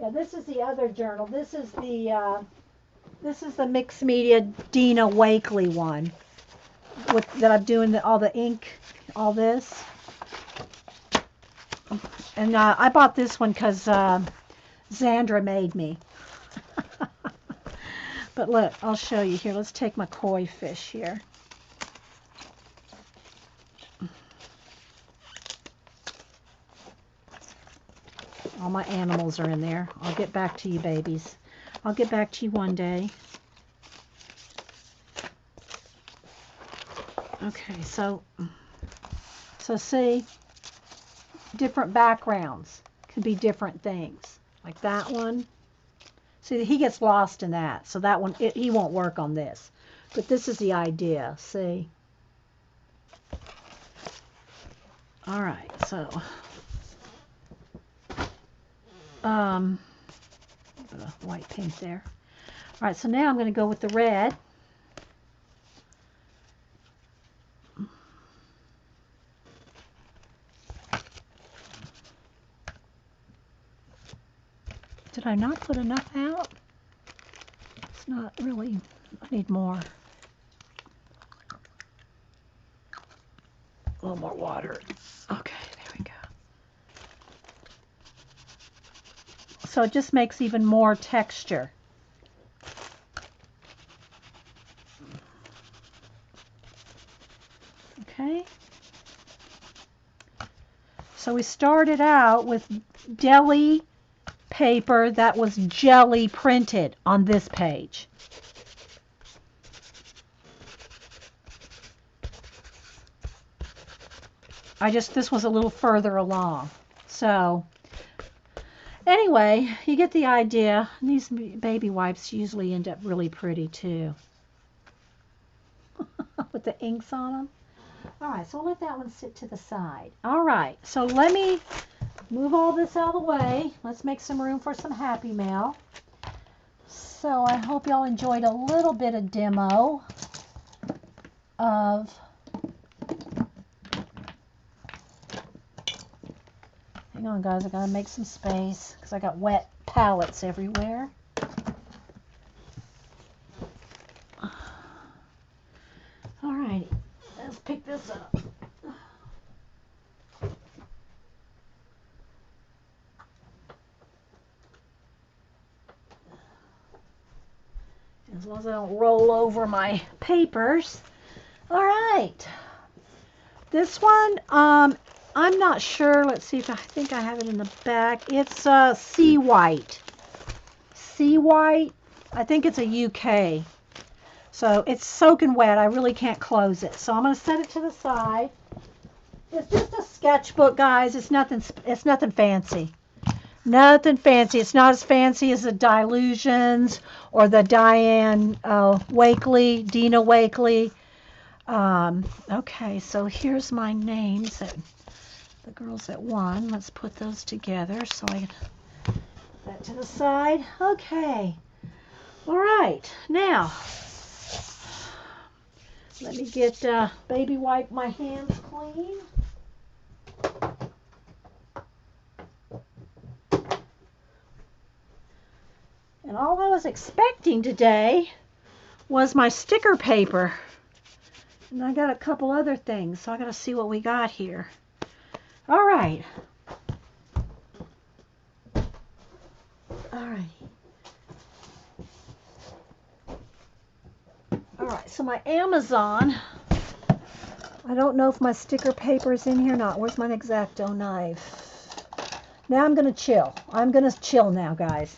S1: Yeah, this is the other journal. This is the mixed media Dina Wakely one that I'm doing all the ink, all this. And I bought this one because Zandra made me. But look, I'll show you here. Let's take my koi fish here. All my animals are in there. I'll get back to you, babies. I'll get back to you one day. Okay, so see, different backgrounds could be different things. Like that one. See, he gets lost in that. So that one, he won't work on this. But this is the idea, see? All right, so... white paint there. All right, so now I'm going to go with the red. Did I not put enough out? It's not really, I need more. A little more water. Okay, there we go. So it just makes even more texture. Okay. So we started out with Deli paper that was jelly printed on this page. This was a little further along. So anyway, you get the idea. These baby wipes usually end up really pretty too. With the inks on them. All right, so we'll let that one sit to the side. All right, so let me move all this out of the way. Let's make some room for some Happy Mail. So I hope y'all enjoyed a little bit of demo of... Hang on, guys. I gotta make some space because I got wet palettes everywhere. All righty, let's pick this up. As long as I don't roll over my papers. All right. This one, I'm not sure. Let's see if I think I have it in the back. It's Sea White. Sea White. I think it's a UK. So it's soaking wet. I really can't close it. So I'm going to set it to the side. It's just a sketchbook, guys. It's nothing fancy. Nothing fancy. It's not as fancy as the Dilutions or the Wakely, Dina Wakely. Okay, so here's my names. The girls that won. Let's put those together so I put that to the side. Okay. All right. Now, let me get baby wipe my hands clean. And all I was expecting today was my sticker paper. And I got a couple other things, so I got to see what we got here. All right. All right. All right, so my Amazon, I don't know if my sticker paper is in here or not. Where's my X-Acto knife? Now I'm going to chill. I'm going to chill now, guys.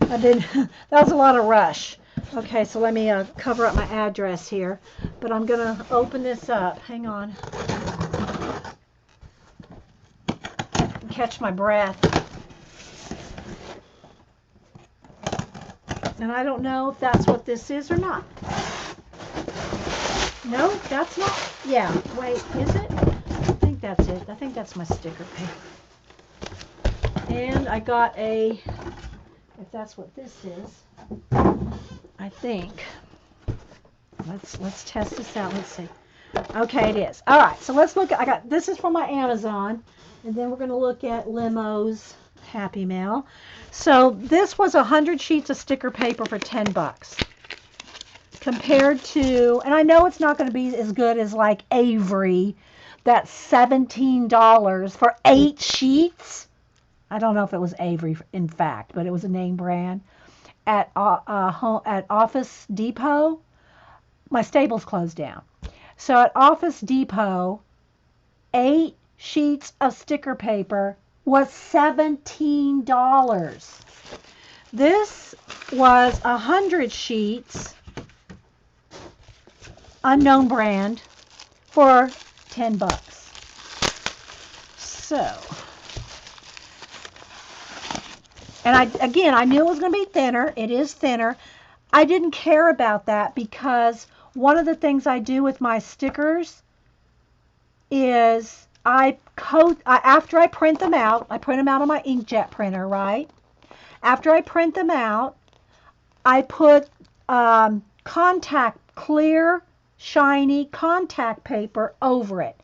S1: That was a lot of rush. Okay, so let me cover up my address here. But I'm going to open this up. Hang on. Catch my breath. And I don't know if that's what this is or not. No, that's not. Yeah, wait, is it? I think that's it. I think that's my sticker paper. And I got a, if that's what this is, I think. Let's test this out. Let's see. Okay, it is. All right, so let's look at, this is from my Amazon, and then we're going to look at Limo's Happy Mail. So this was 100 sheets of sticker paper for $10. Compared to, and I know it's not going to be as good as like Avery, that's $17 for 8 sheets. I don't know if it was Avery, in fact, but it was a name brand. At Office Depot, my Staples closed down. So at Office Depot, 8 sheets of sticker paper was $17. This was 100 sheets, unknown brand, for $10. So, and I knew it was going to be thinner. It is thinner. I didn't care about that because one of the things I do with my stickers is after I print them out, I print them out on my inkjet printer, right? After I print them out, I put clear, shiny contact paper over it.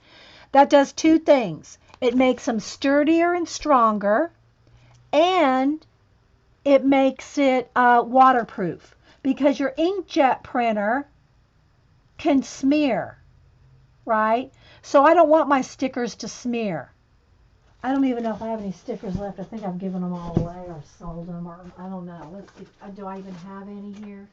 S1: That does 2 things. It makes them sturdier and stronger, and it makes it waterproof, because your inkjet printer can smear, right? So I don't want my stickers to smear. I don't even know if I have any stickers left. I think I've given them all away or sold them, or I don't know. Let's see. Do I even have any here?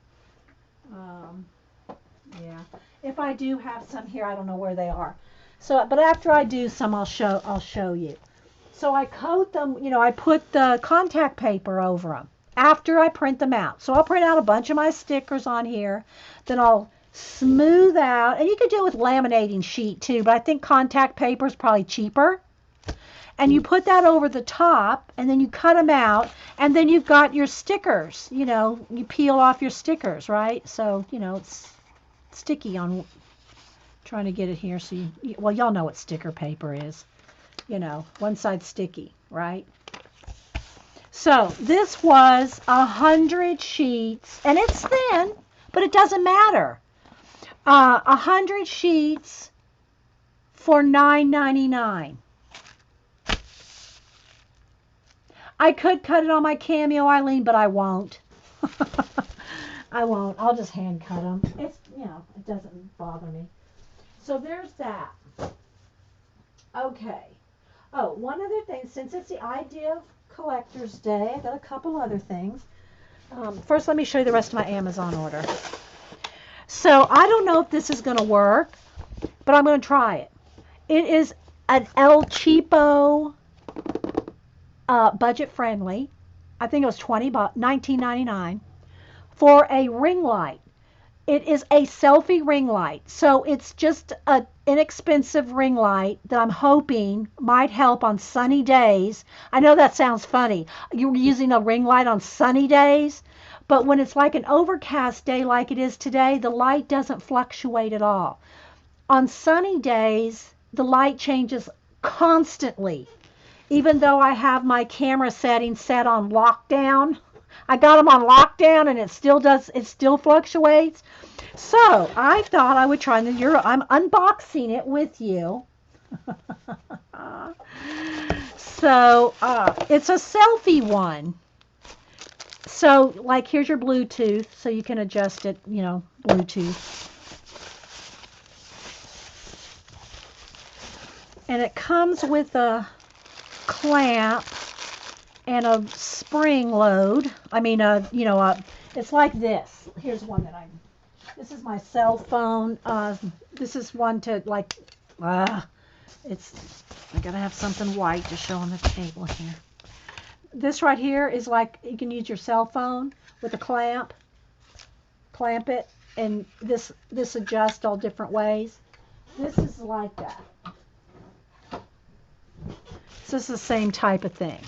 S1: Yeah. If I do have some here, I don't know where they are. So, but after I do some, I'll show you. So I coat them, I put the contact paper over them after I print them out. So I'll print out a bunch of my stickers on here. Then I'll smooth out, and you could do it with laminating sheet too, but I think contact paper is probably cheaper. And you put that over the top, and then you cut them out, and then you've got your stickers. You peel off your stickers, right? So, it's sticky on, trying to get it here. So, well, y'all know what sticker paper is. One side sticky, right? So, this was 100 sheets, and it's thin, but it doesn't matter. 100 sheets for $9.99. I could cut it on my Cameo, Eileen, but I won't. I won't. I'll just hand cut them. It's, it doesn't bother me. So there's that. Okay. Oh, one other thing. Since it's the Idea of Collector's Day, I got a couple other things. First, let me show you the rest of my Amazon order. So I don't know if this is going to work, but I'm going to try it. It is an El Cheapo budget friendly. I think it was $19.99 for a ring light. It is a selfie ring light. So it's just an inexpensive ring light that I'm hoping might help on sunny days. I know that sounds funny. You're using a ring light on sunny days, but when it's like an overcast day like it is today, the light doesn't fluctuate at all. On sunny days, the light changes constantly. Even though I have my camera settings set on lockdown, I got them on lockdown, and it still fluctuates. So I thought I would try I'm unboxing it with you. So it's a selfie one. So, like, here's your Bluetooth, so you can adjust it, you know, Bluetooth. And it comes with a clamp and a spring load. I mean, you know, it's like this. Here's one that this is my cell phone. This is one to, like, I gotta have something white to show on the table here. This right here is like, you can use your cell phone with a clamp it, and this adjusts all different ways. This is like that. So it's the same type of thing.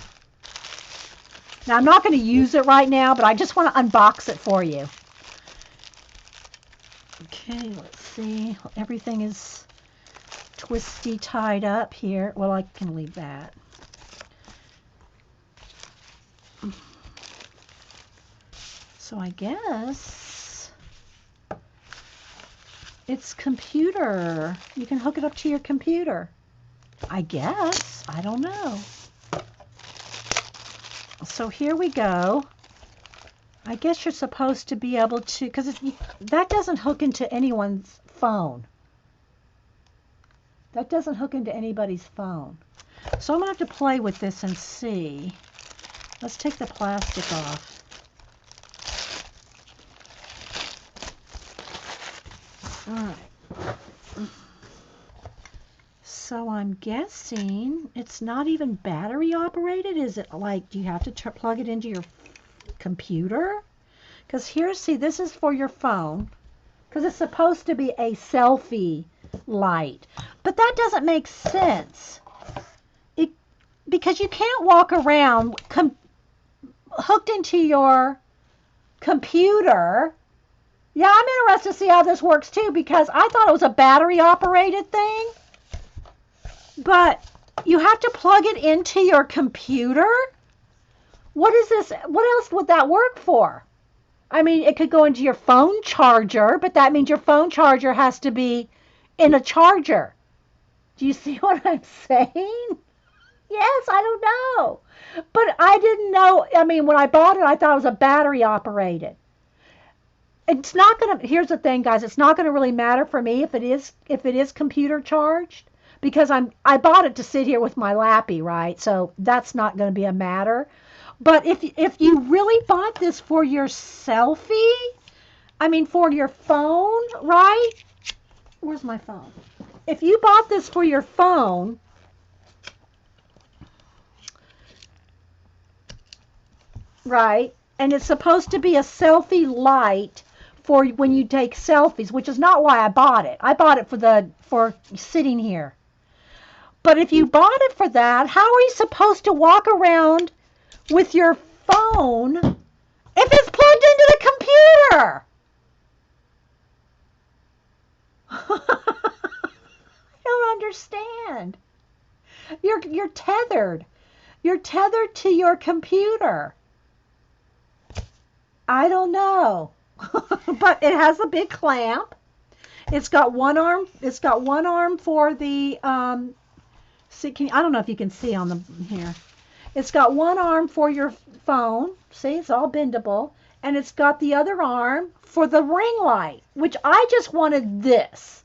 S1: Now, I'm not going to use it right now, but I just want to unbox it for you. Okay, let's see. Everything is twisty tied up here. Well, I can leave that. So I guess it's computer. You can hook it up to your computer. I guess. I don't know. So here we go. I guess you're supposed to be able to, because that doesn't hook into anyone's phone. That doesn't hook into anybody's phone. So I'm going to have to play with this and see. Let's take the plastic off. All right. So I'm guessing it's not even battery operated. Is it like, do you have to plug it into your computer? Because here, see, this is for your phone. Because it's supposed to be a selfie light. But that doesn't make sense. Because you can't walk around hooked into your computer. Yeah, I'm interested to see how this works too, because I thought it was a battery operated thing. But you have to plug it into your computer? What is this? What else would that work for? I mean, it could go into your phone charger, but that means your phone charger has to be in a charger. Do you see what I'm saying? Yes, I don't know. But I didn't know. I mean, when I bought it, I thought it was a battery operated. It's not going to, here's the thing, guys, it's not going to really matter for me if it is computer charged, because I bought it to sit here with my lappy, right? So that's not going to be a matter. But if you really bought this for your selfie, I mean for your phone, right? Where's my phone? If you bought this for your phone, right, and it's supposed to be a selfie light for when you take selfies, which is not why I bought it. I bought it for sitting here. But if you bought it for that, how are you supposed to walk around with your phone if it's plugged into the computer? I don't understand. You're tethered. You're tethered to your computer. I don't know. But it has a big clamp. It's got one arm. It's got one arm for the see, I don't know if you can see on the here. It's got one arm for your phone. See, it's all bendable. And it's got the other arm for the ring light, which I just wanted this.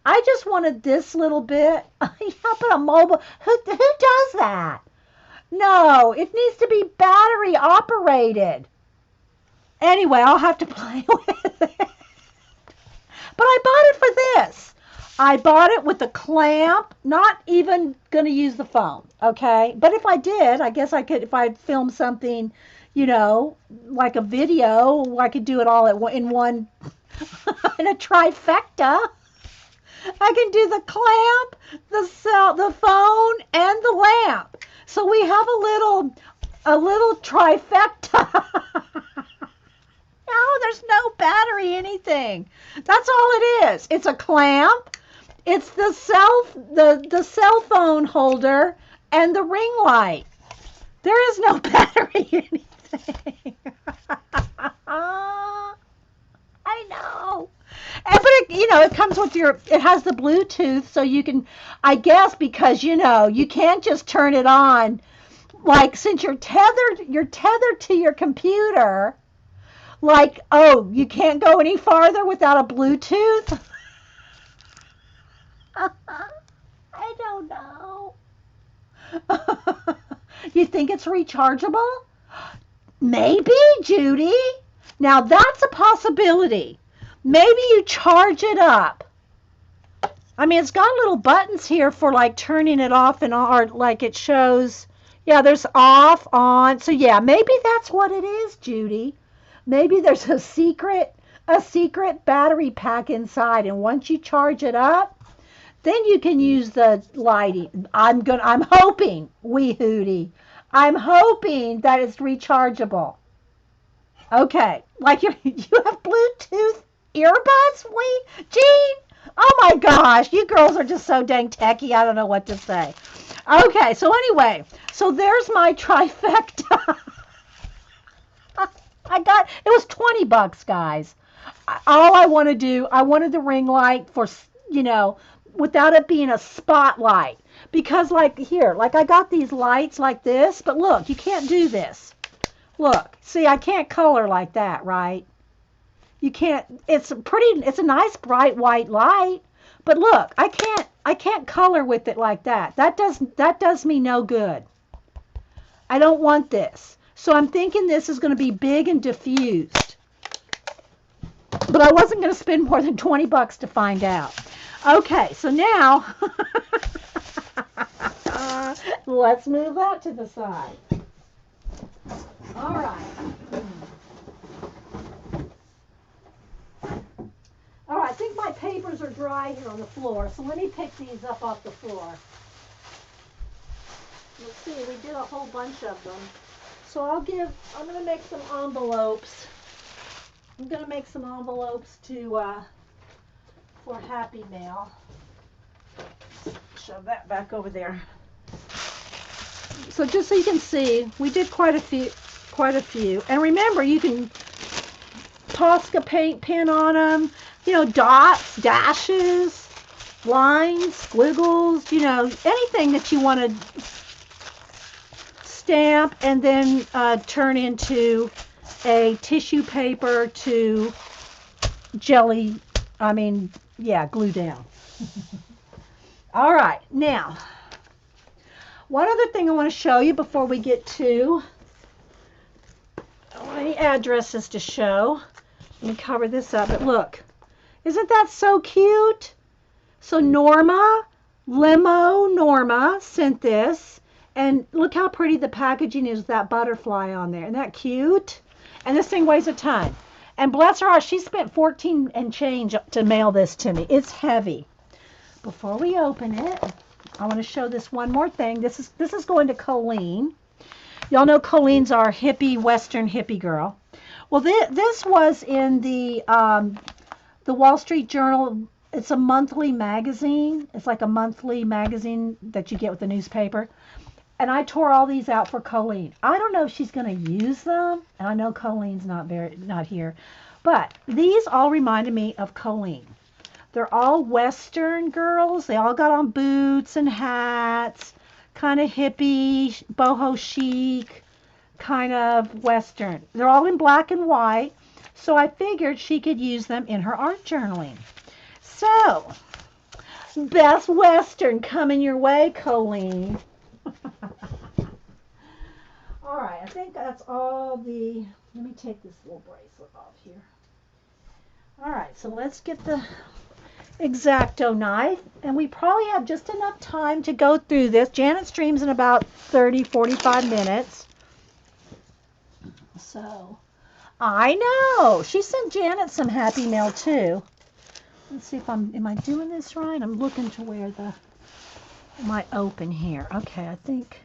S1: I just wanted this little bit. Yeah, but a mobile, who does that? No, it needs to be battery operated. Anyway, I'll have to play with it. But I bought it for this. I bought it with the clamp, not even going to use the phone, okay? But if I did, I guess I could, if I filmed something, you know, like a video, I could do it all in one, in a trifecta. I can do the clamp, the phone, and the lamp. So we have a little trifecta. No, there's no battery, anything. That's all it is. It's a clamp. It's the cell phone holder and the ring light. There is no battery, anything. I know. But it comes with it has the Bluetooth, so you can, I guess, because, you can't just turn it on Like, since you're tethered to your computer, like, oh, you can't go any farther without a Bluetooth? I don't know. You think it's rechargeable? Maybe, Judy. Now that's a possibility. Maybe you charge it up. I mean, it's got little buttons here for like turning it off and on, or like it shows. Yeah, there's off, on. So yeah, maybe that's what it is, Judy. Maybe there's a secret battery pack inside, and once you charge it up, then you can use the lighting. I'm hoping, wee hootie. I'm hoping that it's rechargeable. Okay. Like you have Bluetooth earbuds, Gene? Oh my gosh, you girls are just so dang techy. I don't know what to say. Okay, so anyway, so there's my trifecta. It was $20, guys. All I want to do, I wanted the ring light for, you know, without it being a spotlight. Because like here, like I got these lights like this, but look, you can't do this. Look, see, I can't color like that, right? You can't, it's a nice bright white light, but look, I can't color with it like that. That does me no good. I don't want this. So I'm thinking this is going to be big and diffused. But I wasn't going to spend more than $20 to find out. Okay, so now let's move that to the side. All right. All right, I think my papers are dry here on the floor, so let me pick these up off the floor. Let's see, we did a whole bunch of them. So I'm going to make some envelopes. I'm going to make some envelopes for Happy Mail. Shove that back over there. So just so you can see, we did quite a few. And remember, you can Posca paint pen on them, you know, dots, dashes, lines, squiggles, you know, anything that you want to stamp and then turn into a tissue paper to glue down. All right, now, one other thing I want to show you before we get to any addresses to show. Let me cover this up, but look, isn't that so cute? So Norma sent this, and look how pretty the packaging is with that butterfly on there. Isn't that cute? And this thing weighs a ton. And bless her heart, she spent 14 and change to mail this to me. It's heavy. Before we open it, I want to show this one more thing. This is going to Colleen. Y'all know Colleen's our Western hippie girl. Well, this was in the Wall Street Journal. It's a monthly magazine. It's like a monthly magazine that you get with the newspaper. And I tore all these out for Colleen. I don't know if she's going to use them, and I know Colleen's not here, but these all reminded me of Colleen. They're all Western girls. They all got on boots and hats, kind of hippie, boho chic, kind of Western. They're all in black and white, so I figured she could use them in her art journaling. So, best Western coming your way, Colleen. All right, I think that's all the, let me take this little bracelet off here. All right, so let's get the X-Acto knife, and we probably have just enough time to go through this. Janet streams in about 30-45 minutes. So, I know. She sent Janet some happy mail too. Let's see if am I doing this right? I'm looking to where the might open here. Okay, I think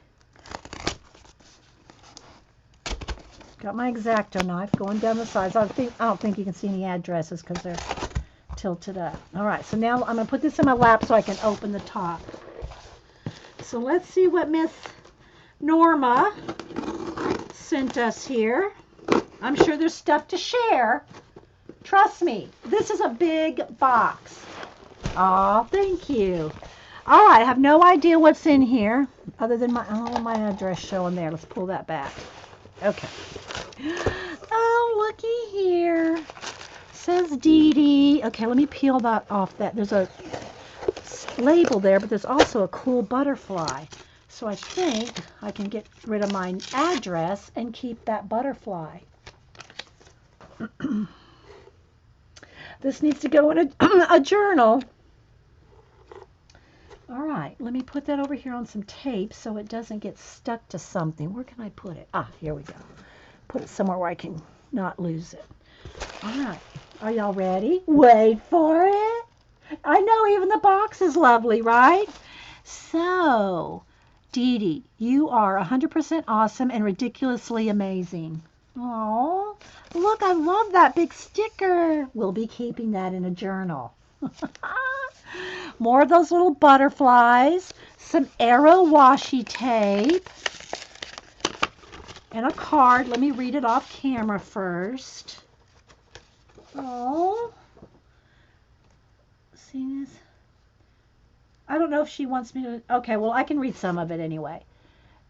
S1: got my X-Acto knife going down the sides. I don't think you can see any addresses because they're tilted up. All right, so now I'm gonna put this in my lap so I can open the top. So let's see what Miss Norma sent us here. I'm sure there's stuff to share. Trust me, this is a big box. Oh, thank you. All right, I have no idea what's in here other than my address showing there. Let's pull that back. Okay. Oh, looky here. Says Dee. Okay, let me peel that off. There's a label there, but there's also a cool butterfly. So I think I can get rid of my address and keep that butterfly. This needs to go in a journal. All right, let me put that over here on some tape so it doesn't get stuck to something. Where can I put it? Ah, here we go. Put it somewhere where I can not lose it. All right, are y'all ready? Wait for it. I know even the box is lovely, right? So, Dee, you are 100% awesome and ridiculously amazing. Oh, look, I love that big sticker. We'll be keeping that in a journal. More of those little butterflies, some arrow washi tape, and a card. Let me read it off camera first. Oh, see this? I don't know if she wants me to. Okay, well, I can read some of it anyway.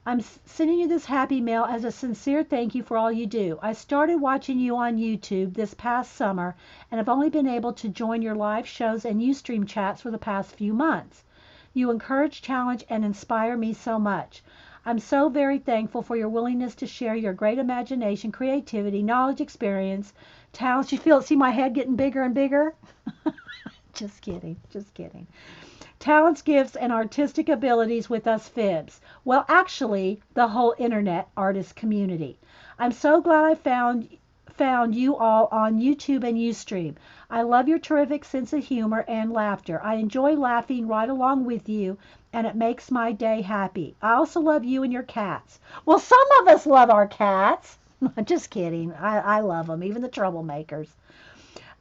S1: I'm sending you this happy mail as a sincere thank you for all you do. I started watching you on YouTube this past summer and have only been able to join your live shows and Ustream chats for the past few months. You encourage, challenge, and inspire me so much. I'm so very thankful for your willingness to share your great imagination, creativity, knowledge, experience, talents. You see my head getting bigger and bigger? Just kidding, just kidding. Talents, gifts, and artistic abilities with us Fibs. Well, actually, the whole internet artist community. I'm so glad I found you all on YouTube and Ustream. I love your terrific sense of humor and laughter. I enjoy laughing right along with you, and it makes my day happy. I also love you and your cats. Well, some of us love our cats. Just kidding. I love them, even the troublemakers.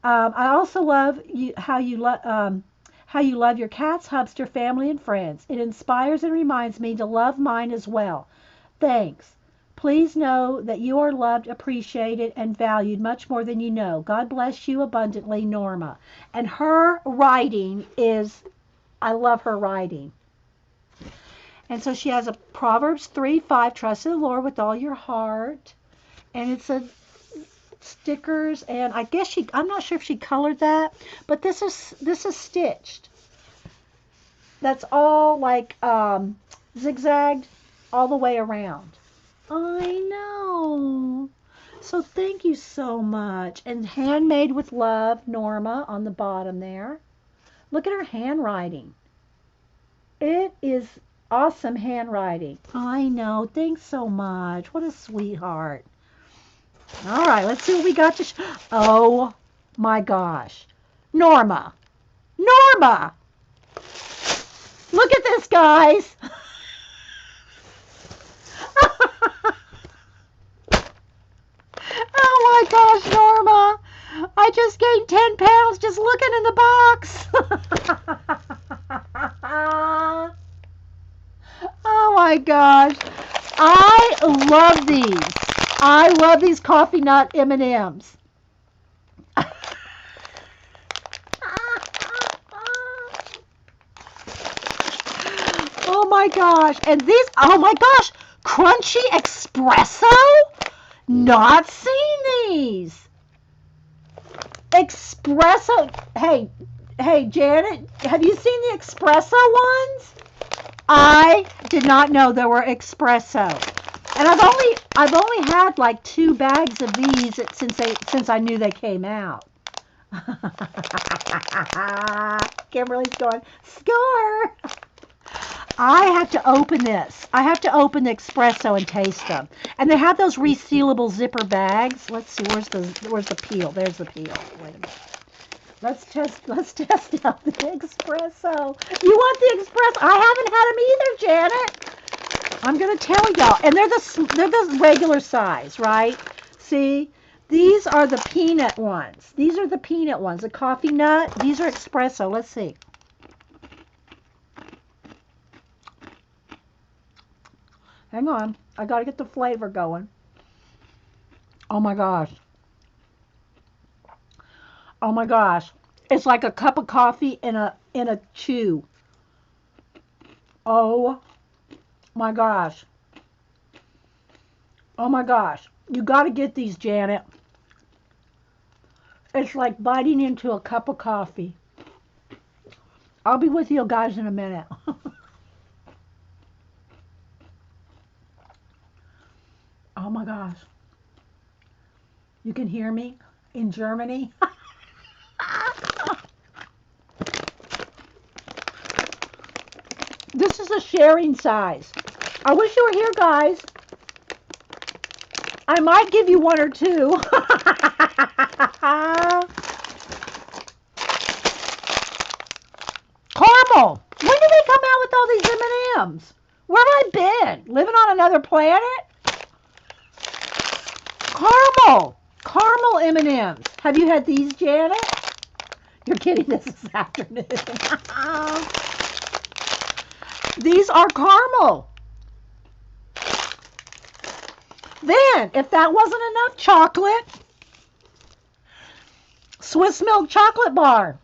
S1: I also love how you love your cats, hubster, family, and friends. It inspires and reminds me to love mine as well. Thanks. Please know that you are loved, appreciated, and valued much more than you know. God bless you abundantly, Norma. And her writing is, I love her writing. And so she has a Proverbs 3:5, trust in the Lord with all your heart. And it's a stickers, and I guess I'm not sure if she colored that, but this is stitched. That's all like zigzagged all the way around. I know. So thank you so much. And handmade with love, Norma, on the bottom there. Look at her handwriting. It is awesome handwriting. I know. Thanks so much. What a sweetheart. All right, let's see what we got to oh my gosh. Norma. Norma! Look at this, guys. Oh my gosh, Norma. I just gained 10 pounds just looking in the box. Oh my gosh. I love these. I love these coffee nut M&Ms. Oh my gosh. And these, oh my gosh, crunchy espresso? Not seen these. Espresso. Hey, Janet, have you seen the espresso ones? I did not know there were espresso. And I've only had like 2 bags of these since I knew they came out. Kimberly's going, score! I have to open this. I have to open the espresso and taste them. And they have those resealable zipper bags. Let's see, where's the peel? There's the peel. Wait a minute. Let's test out the espresso. You want the espresso? I haven't had them either, Janet. I'm gonna tell y'all, and they're the regular size, right? See, these are the peanut ones. These are the peanut ones. The coffee nut. These are espresso. Let's see. Hang on, I gotta get the flavor going. Oh my gosh. Oh my gosh. It's like a cup of coffee in a chew. Oh my gosh. Oh my gosh. You got to get these, Janet. It's like biting into a cup of coffee. I'll be with you guys in a minute. Oh my gosh. You can hear me in Germany? This is a sharing size. I wish you were here, guys. I might give you one or two. Caramel. When did they come out with all these M&Ms? Where have I been? Living on another planet? Caramel. Caramel M&Ms. Have you had these, Janet? You're kidding this afternoon. These are caramel. Then, if that wasn't enough chocolate, Swiss milk chocolate bar.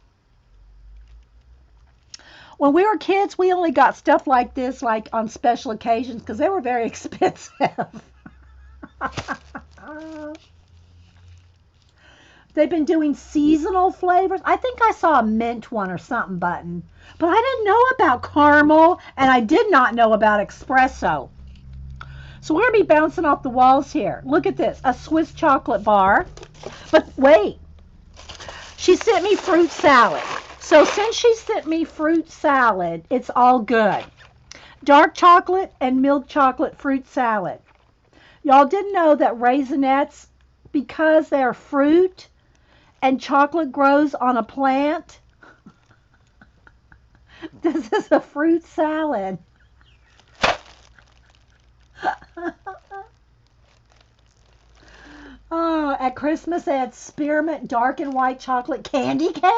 S1: When we were kids, we only got stuff like this like on special occasions because they were very expensive. They've been doing seasonal flavors. I think I saw a mint one or something button. But I didn't know about caramel, and I did not know about espresso. So we're going to be bouncing off the walls here. Look at this, a Swiss chocolate bar. But wait, she sent me fruit salad. So since she sent me fruit salad, it's all good. Dark chocolate and milk chocolate fruit salad. Y'all didn't know that raisinets, because they're fruit and chocolate grows on a plant, this is a fruit salad. Oh, at Christmas they had spearmint dark and white chocolate candy cane.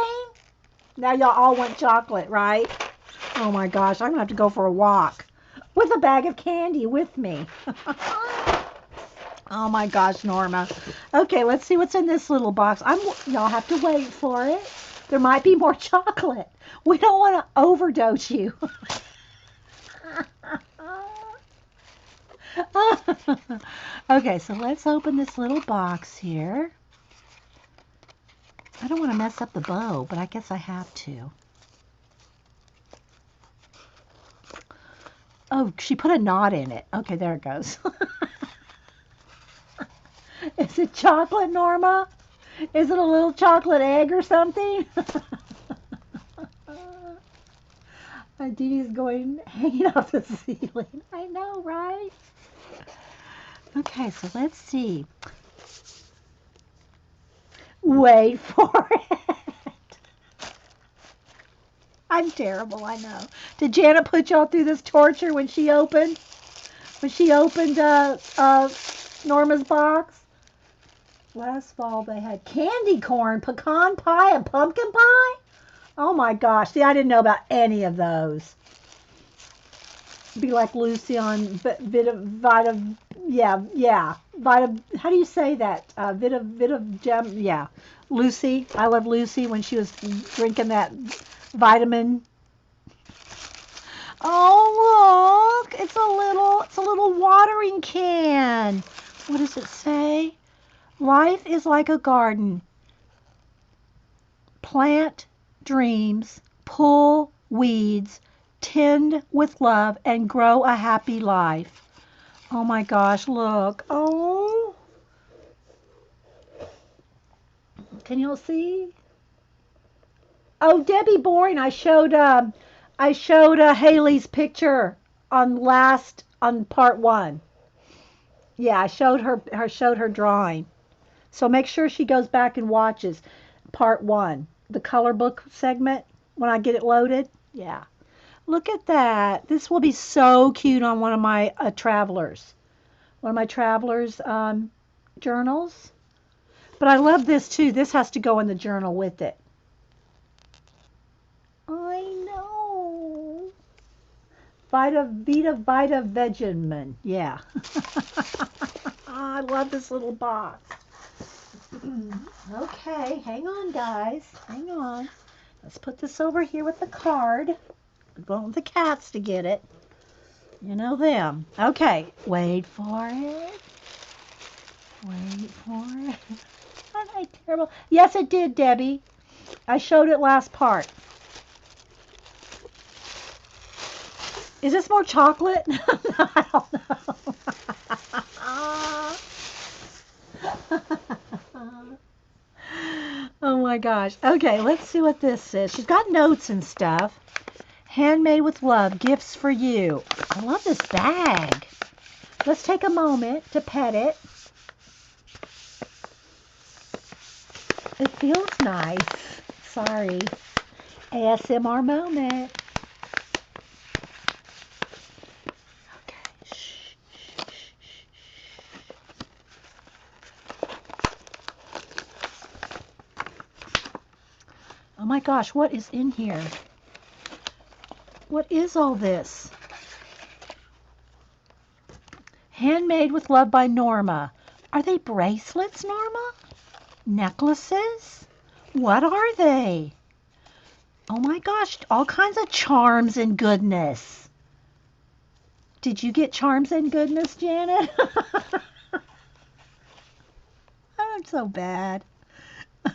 S1: Now y'all all want chocolate, right? Oh my gosh, I'm gonna have to go for a walk with a bag of candy with me. Oh my gosh, Norma. Okay, let's see what's in this little box. Y'all have to wait for it. There might be more chocolate. We don't want to overdose you. Okay, so let's open this little box here. I don't want to mess up the bow, but I guess I have to. Oh, she put a knot in it. Okay, there it goes. Is it chocolate, Norma? Is it a little chocolate egg or something? Dee going hanging off the ceiling. I know, right? Okay, so let's see. Wait for it. I'm terrible, I know. Did Janet put y'all through this torture when she opened? Norma's box? Last fall they had candy corn, pecan pie, and pumpkin pie? Oh my gosh. See, I didn't know about any of those. Be like Lucy on Vita, how do you say that? Vita Gem, yeah. Lucy, I love Lucy when she was drinking that vitamin. Oh, look, it's a little watering can. What does it say? Life is like a garden. Plant dreams, pull weeds, tend with love, and grow a happy life. Oh my gosh, look. Oh. Can you all see? Oh, Debbie Boring, I showed Haley's picture on part 1. Yeah, I showed her drawing. So make sure she goes back and watches part 1, the color book segment when I get it loaded. Yeah. Look at that. This will be so cute on one of my travelers journals. But I love this too. This has to go in the journal with it. I know. Vita Vegemin. Yeah. I love this little box. Okay, hang on, guys. Hang on. Let's put this over here with the card. Don't want the cats to get it. You know them. Okay, wait for it. Wait for it. Aren't I terrible? Yes, it did, Debbie. I showed it last part. Is this more chocolate? I don't know. Oh my gosh. Okay, let's see what this is. She's got notes and stuff. Handmade with love, gifts for you. I love this bag. Let's take a moment to pet it. It feels nice. Sorry. ASMR moment. Okay. Shh. Oh my gosh, what is in here? What is all this? Handmade with love by Norma. Are they bracelets, Norma? Necklaces? What are they? Oh my gosh, all kinds of charms and goodness. Did you get charms and goodness, Janet? I'm so bad.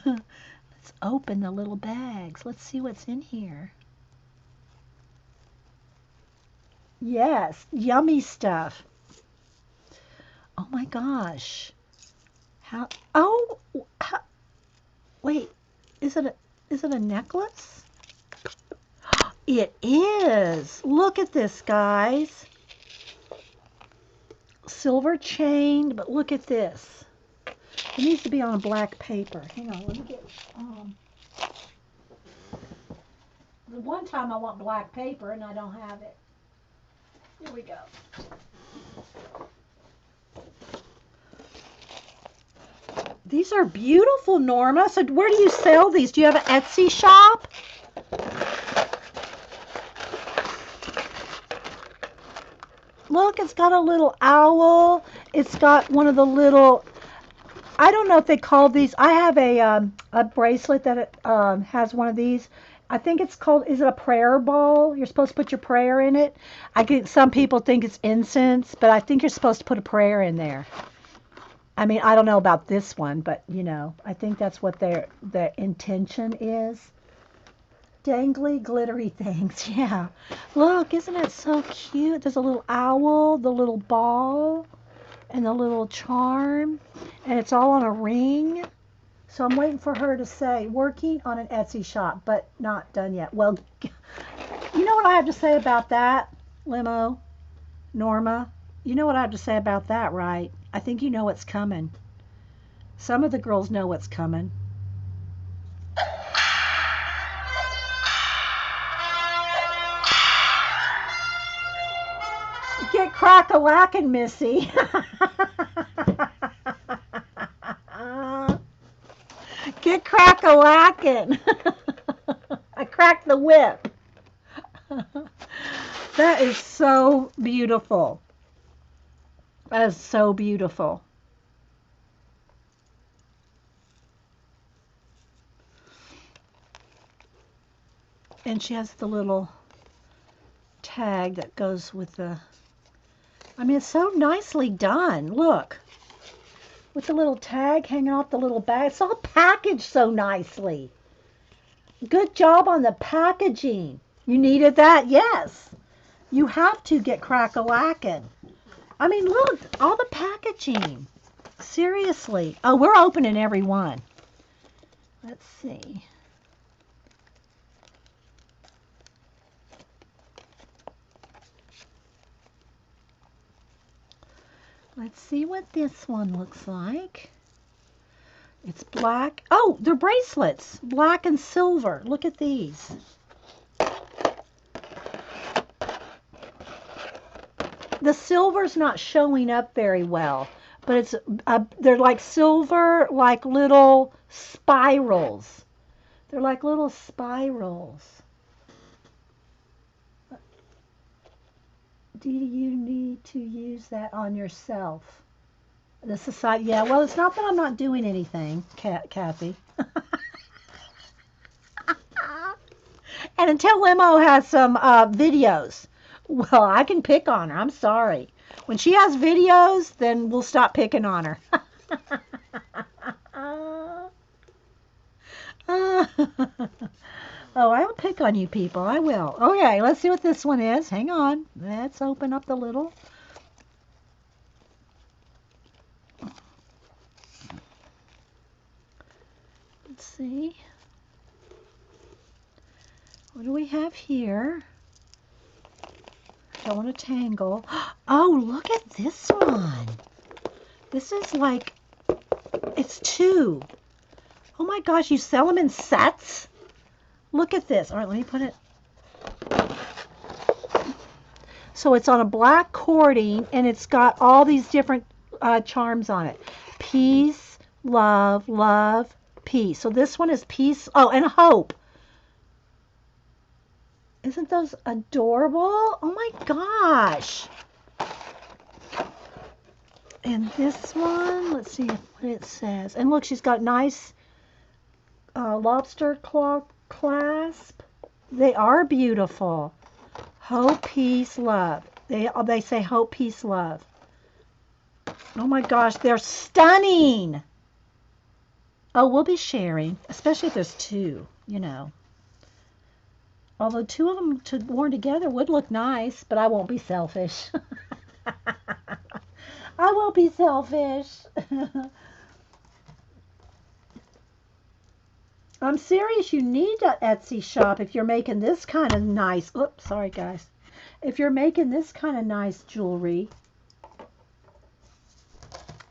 S1: Let's open the little bags. Let's see what's in here. Yes, yummy stuff. Oh my gosh. How? Oh, how, wait. Is it a necklace? It is. Look at this, guys. Silver chain, but look at this. It needs to be on a black paper. Hang on, let me get. The one time I want black paper and I don't have it. Here we go. These are beautiful, Norma. So where do you sell these? Do you have an Etsy shop? Look, it's got a little owl. It's got one of the little, I don't know if they call these. I have a bracelet that has one of these. I think it's called, is it a prayer ball? You're supposed to put your prayer in it. Some people think it's incense, but I think you're supposed to put a prayer in there. I mean, I don't know about this one, but I think that's what their intention is. Dangly, glittery things, yeah. Look, isn't it so cute? There's a little owl, the little ball, and the little charm, and it's all on a ring. So I'm waiting for her to say, working on an Etsy shop, but not done yet. Well, you know what I have to say about that, Limo? Norma? You know what I have to say about that, right? I think you know what's coming. Some of the girls know what's coming. Get crack-a-lackin', Missy. Get crack-a-lackin'. I cracked the whip. That is so beautiful. That is so beautiful. And she has the little tag that goes with the, I mean, it's so nicely done. Look. With the little tag hanging off the little bag. It's all packaged so nicely. Good job on the packaging. You needed that? Yes. You have to get crack-a-lackin'. I mean, look, all the packaging. Seriously. Oh, we're opening every one. Let's see. Let's see what this one looks like. It's black. Oh, they're bracelets. Black and silver. Look at these. The silver's not showing up very well, but it's they're like silver, like little spirals. They're like little spirals. Do you need to use that on yourself? The society, yeah. Well, it's not that I'm not doing anything, Kathy. And until Limo has some videos, well, I can pick on her. I'm sorry. When she has videos, then we'll stop picking on her. Oh, I'll pick on you people. I will. Okay, let's see what this one is. Hang on. Let's open up the little. Let's see. What do we have here? Don't want to tangle. Oh, look at this one. This is like, it's two. Oh my gosh, you sell them in sets? Look at this. All right, let me put it. So it's on a black cording, and it's got all these different charms on it. Peace, love, love, peace. So this one is peace. Oh, and hope. Isn't those adorable? Oh my gosh. And this one, let's see what it says. And look, she's got nice lobster claw clasp. They are beautiful. Hope, peace, love. They say hope, peace, love. Oh my gosh, they're stunning. Oh, we'll be sharing, especially if there's two, you know. Although two of them worn together would look nice, but I won't be selfish. I won't be selfish. I'm serious, you need an Etsy shop if you're making this kind of nice, oops, sorry guys. If you're making this kind of nice jewelry.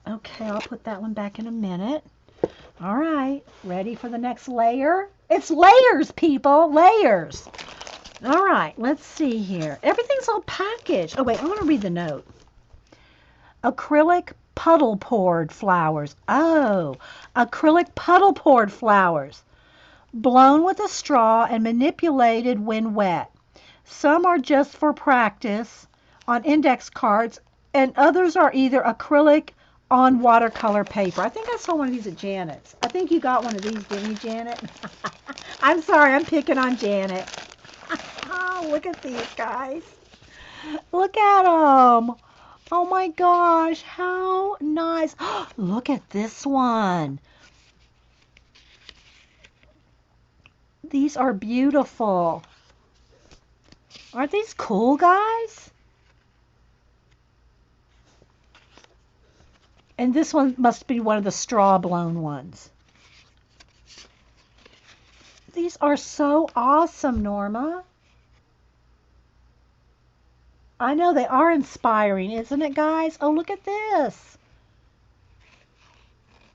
S1: Okay, I'll put that one back in a minute. All right, ready for the next layer? It's layers, people, layers. All right, let's see here. Everything's all packaged. Oh, wait, I want to read the note. Acrylic puddle poured flowers. Oh, acrylic puddle poured flowers. Blown with a straw and manipulated when wet. Some are just for practice on index cards, and others are either acrylic on watercolor paper. I think I saw one of these at Janet's. I think you got one of these, didn't you, Janet? I'm sorry, I'm picking on Janet. Oh, look at these guys. Look at them. Oh my gosh, how nice. Look at this one. These are beautiful. Aren't these cool, guys? And this one must be one of the straw blown ones. These are so awesome, Norma. I know they are inspiring, isn't it, guys? Oh, look at this.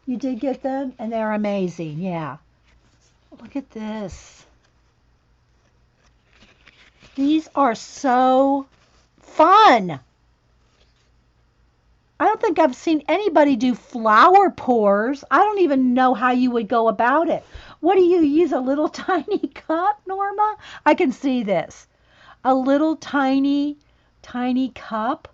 S1: You did get them, and they're amazing, yeah. Look at this. These are so fun. I don't think I've seen anybody do flower pours. I don't even know how you would go about it. What do you use, a little tiny cup, Norma? I can see this. A little tiny cup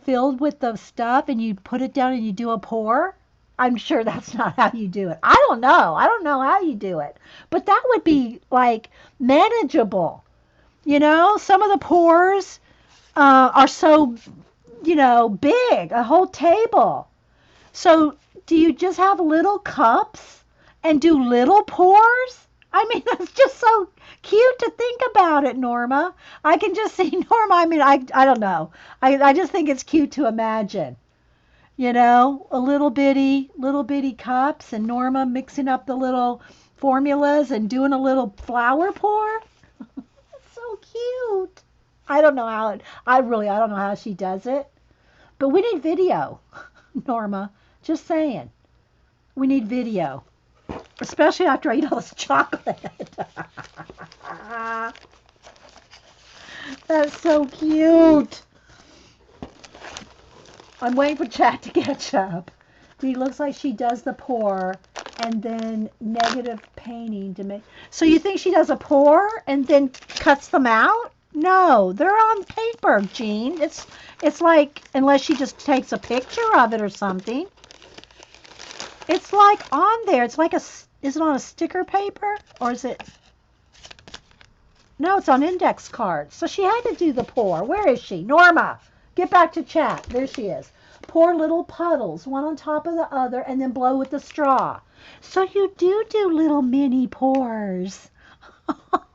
S1: filled with the stuff, and you put it down and you do a pour. I'm sure that's not how you do it. I don't know. I don't know how you do it. But that would be like manageable. You know, some of the pours are so, you know, big, a whole table. So do you just have little cups and do little pours? I mean, that's just so cute to think about it, Norma. I can just see Norma. I mean, I don't know. I just think it's cute to imagine. You know, a little bitty cups, and Norma mixing up the little formulas and doing a little flower pour. It's so cute. I don't know how I don't know how she does it. But we need video, Norma. Just saying. We need video. Especially after I eat all this chocolate. That's so cute. I'm waiting for chat to catch up. It looks like she does the pour and then negative painting to make. So you think she does a pour and then cuts them out? No, they're on paper, Jean. It's like, unless she just takes a picture of it or something. It's like on there. It's like is it on a sticker paper or is it? No, it's on index cards. So she had to do the pour. Where is she? Norma, get back to chat. There she is. Pour little puddles, one on top of the other, and then blow with the straw. So you do little mini pours.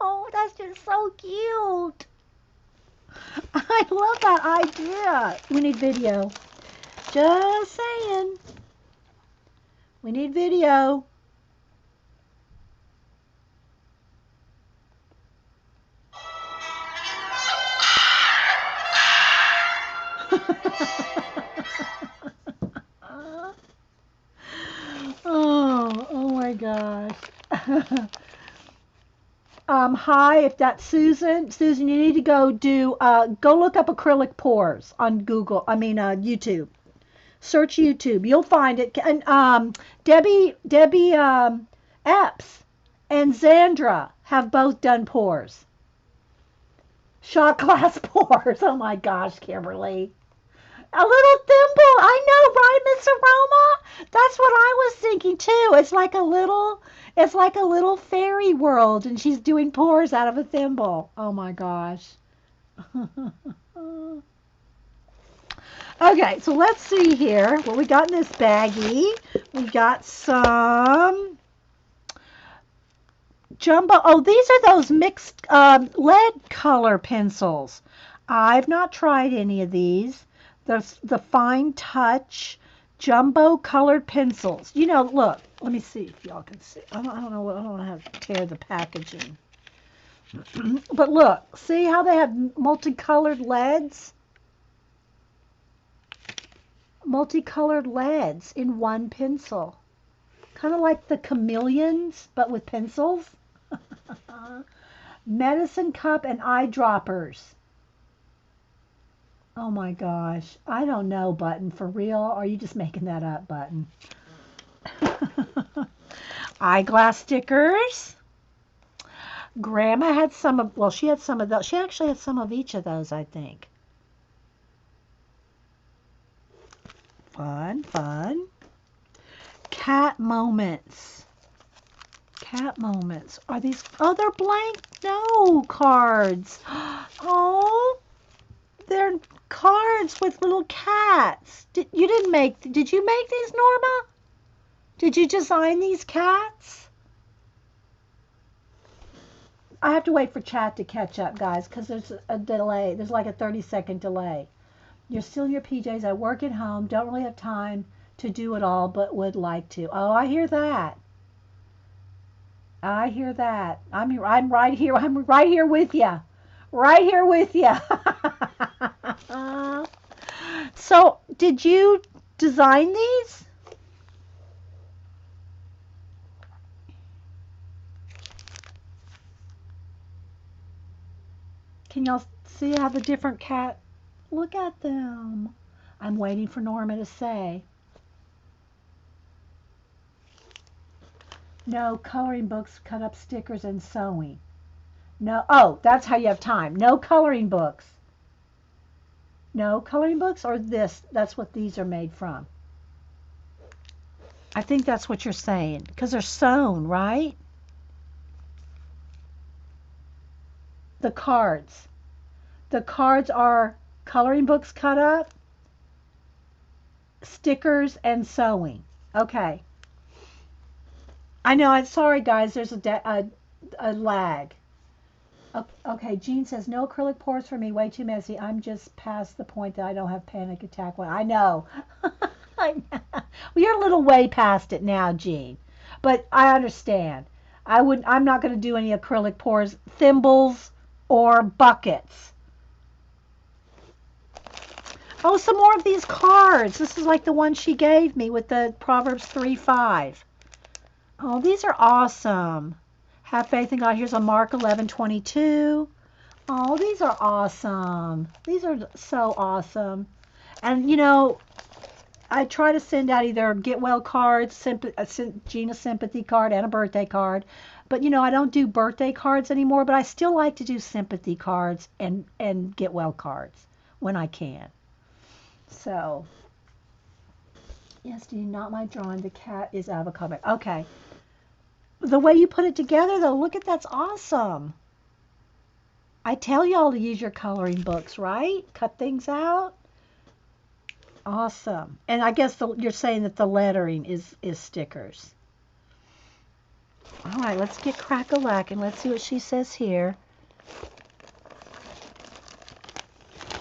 S1: Oh, that's just so cute. I love that idea. We need video. Just saying. We need video. Oh my gosh. Hi, if that's Susan. Susan, you need to go look up acrylic pours on Google. YouTube. Search YouTube. You'll find it. And Debbie Epps and Zandra have both done pours. Shot glass pours. Oh my gosh, Kimberly. A little thimble. I know, right, Miss Aroma? That's what I was thinking too. It's like a little fairy world, and she's doing pours out of a thimble. Oh my gosh. Okay, so let's see here what we got in this baggie. We got some jumbo. Oh, these are those mixed lead color pencils. I've not tried any of these. The fine touch jumbo colored pencils. Look. Let me see if y'all can see. I don't know. I don't know how to tear the packaging. But look, see how they have multicolored leads? Multicolored leads in one pencil. Kind of like the chameleons, but with pencils. Medicine cup and eyedroppers. Oh my gosh. I don't know, Button. For real? Or are you just making that up, Button? Eyeglass stickers. Grandma had some of, well, she had some of those. She actually had some of each of those, I think. Fun, fun. Cat moments. Cat moments. Are these, oh, they're blank no cards. Oh, they're cards with little cats. Did you make these, Norma? Did you design these cats? I have to wait for chat to catch up, guys, because there's a delay. There's like a 30-second delay. You're still in your PJs. I work at home. Don't really have time to do it all, but would like to. Oh, I hear that. I hear that. I'm right here. I'm right here with you. Right here with you. So, did you design these? Can y'all see how the different cat? Look at them. I'm waiting for Norma to say. No coloring books, cut up stickers, and sewing. No, oh, that's how you have time. No coloring books. No coloring books or this? That's what these are made from. I think that's what you're saying because they're sewn, right? The cards. The cards are coloring books cut up, stickers, and sewing. Okay. I know. I'm sorry, guys. There's a lag. Okay, Jean says, no acrylic pours for me. Way too messy. I'm just past the point that I don't have panic attack. I know. We are a little way past it now, Jean. But I understand. I'm not going to do any acrylic pours, thimbles, or buckets. Oh, some more of these cards. This is like the one she gave me with the Proverbs 3:5. Oh, these are awesome. Have faith in God. Here's a Mark 11:22. Oh, these are awesome. These are so awesome. And I try to send out either get well cards, Gina sympathy card, and a birthday card. But I don't do birthday cards anymore. But I still like to do sympathy cards and get well cards when I can. So, yes, do you not my drawing? The cat is out of a comic. Okay. The way you put it together, though, look at that's awesome. I tell y'all to use your coloring books, right? Cut things out. Awesome. And I guess you're saying that the lettering is stickers. All right, let's get crack-a-lack and let's see what she says here.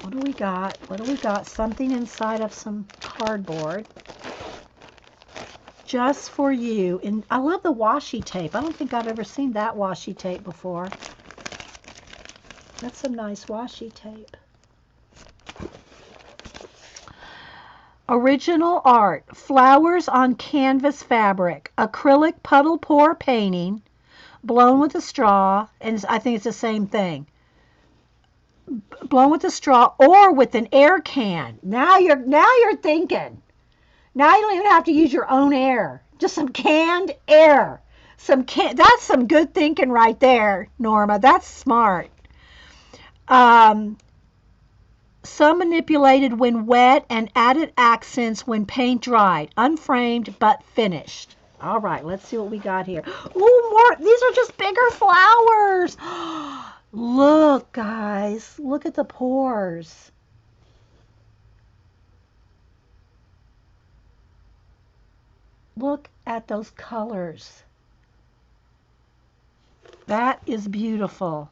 S1: What do we got? What do we got? Something inside of some cardboard. Just for you. And I love the washi tape. I don't think I've ever seen that washi tape before. That's some nice washi tape. Original art. Flowers on canvas fabric. Acrylic puddle pour painting. Blown with a straw. And I think it's the same thing. Blown with a straw or with an air can. Now you're thinking. Now you don't even have to use your own air. Just some canned air. That's some good thinking right there, Norma. That's smart. Some manipulated when wet and added accents when paint dried. Unframed but finished. All right, let's see what we got here. Ooh, more. These are just bigger flowers. Look, guys. Look at the pores. Look at those colors. That is beautiful.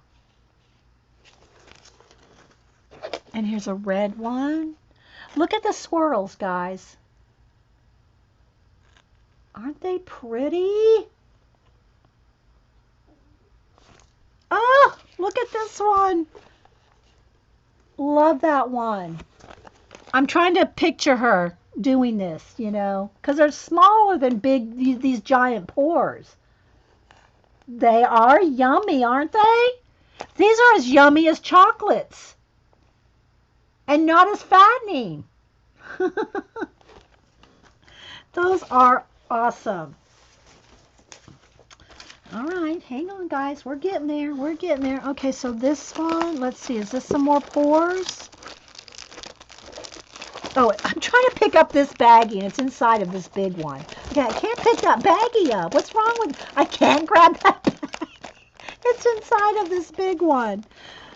S1: And here's a red one. Look at the swirls, guys. Aren't they pretty? Oh, look at this one. Love that one. I'm trying to picture her doing this, because they're smaller than these giant pores. They are yummy, aren't they? These are as yummy as chocolates. And not as fattening. Those are awesome. All right, hang on, guys. We're getting there. We're getting there. Okay, so this one, let's see. Is this some more pores? Oh, I'm trying to pick up this baggie, and it's inside of this big one. Okay, I can't pick that baggie up. What's wrong with... I can't grab that bag. It's inside of this big one.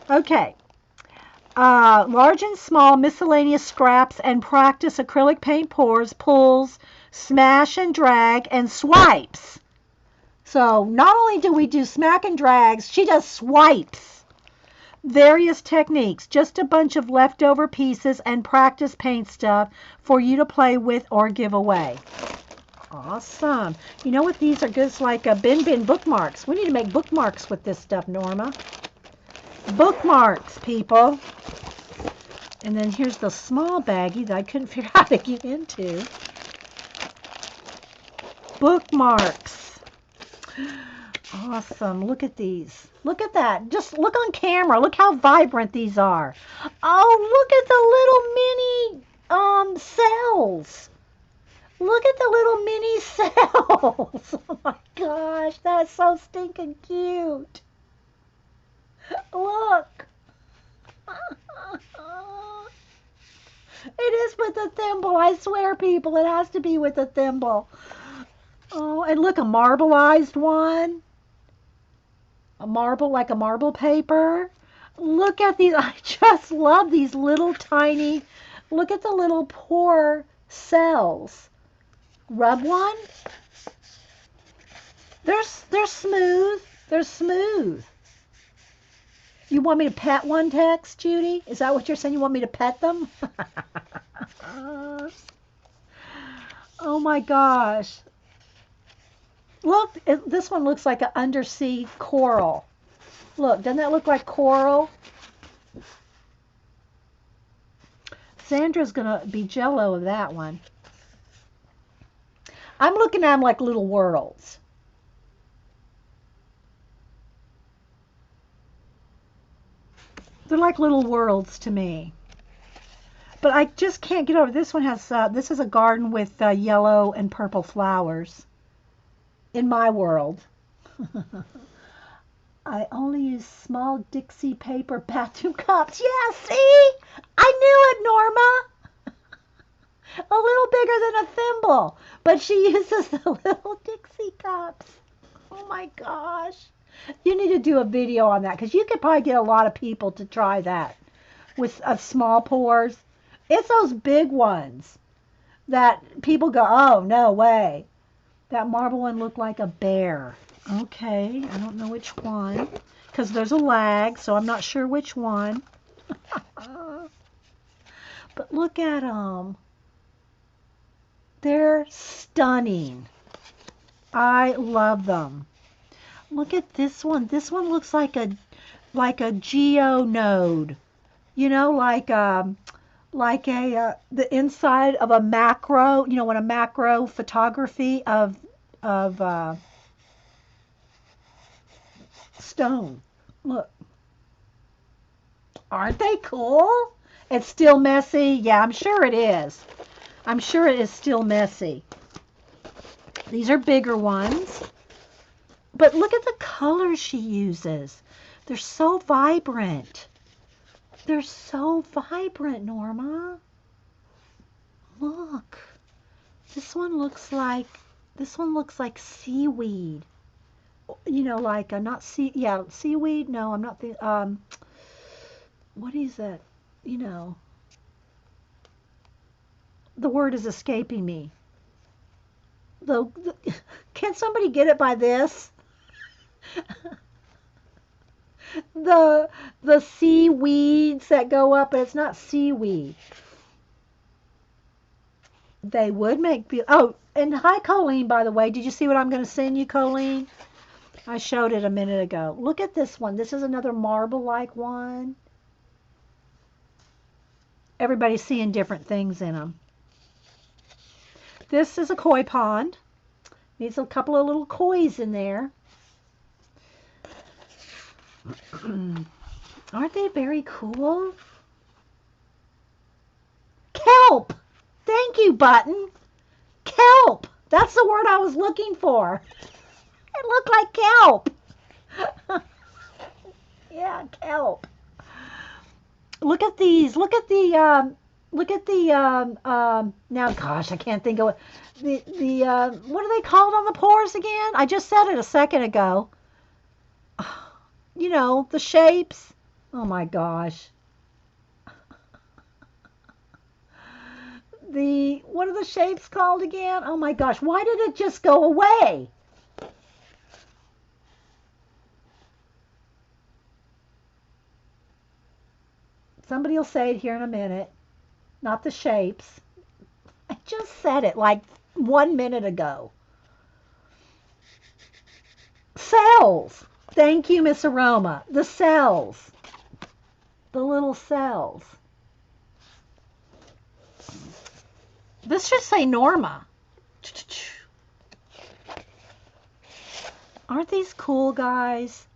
S1: Okay. Large and small miscellaneous scraps and practice acrylic paint pours, pulls, smash and drag, and swipes. So not only do we do smack and drags, she does swipes. Various techniques, just a bunch of leftover pieces and practice paint stuff for you to play with or give away. Awesome. You know what these are good? It's like a bin bookmarks. We need to make bookmarks with this stuff, Norma. Bookmarks, people. And then here's the small baggie that I couldn't figure out how to get into. Bookmarks. Awesome. Look at these. Look at that. Just look on camera. Look how vibrant these are. Oh, look at the little mini cells. Look at the little mini cells. Oh my gosh, that's so stinking cute. Look. It is with a thimble. I swear, people, it has to be with a thimble. Oh, and look, a marbleized one. A marble, like a marble paper. Look at these. I just love these little tiny, look at the little pore cells. Rub one. They're smooth. They're smooth. You want me to pet one, Tex, Judy? Is that what you're saying? You want me to pet them? Oh my gosh. Look, this one looks like an undersea coral. Look, doesn't that look like coral? Sandra's going to be jello of that one. I'm looking at them like little worlds. They're like little worlds to me. But I just can't get over. This one has, this is a garden with yellow and purple flowers. In my world. I only use small Dixie paper bathroom cups. Yeah, see? I knew it, Norma. A little bigger than a thimble. But she uses the little Dixie cups. Oh my gosh. You need to do a video on that because you could probably get a lot of people to try that with small pores. It's those big ones that people go, oh, no way. That marble one looked like a bear. Okay, I don't know which one because there's a lag, so I'm not sure which one. But look at them. They're stunning. I love them. Look at this one. This one looks like a geonode. You know, the inside of a macro. You know, when a macro photography of stone. Look, aren't they cool? It's still messy. Yeah, I'm sure it is. I'm sure it is still messy. These are bigger ones. But look at the colors she uses. They're so vibrant. They're so vibrant, Norma. Look. This one looks like seaweed. You know, like not seaweed. No, I'm not thinking. What is that? You know, the word is escaping me. Can somebody get it by this? the seaweeds that go up, but it's not seaweed. They would make oh, and hi Colleen, by the way. Did you see what I'm going to send you, Colleen? I showed it a minute ago. Look at this one. This is another marble-like one. Everybody's seeing different things in them. This is a koi pond. Needs a couple of little kois in there. Aren't they very cool? Kelp! Thank you, Button. Kelp! That's the word I was looking for. It looked like kelp. Yeah, kelp. Look at these. Look at the now gosh, I can't think of what what are they called on the pores again? I just said it a second ago. You know, the shapes. Oh my gosh. What are the shapes called again? Oh my gosh, why did it just go away? Somebody will say it here in a minute. Not the shapes. I just said it like 1 minute ago. Cells. Thank you, Miss Aroma. The cells. The little cells. This should say Norma. Aren't these cool, guys?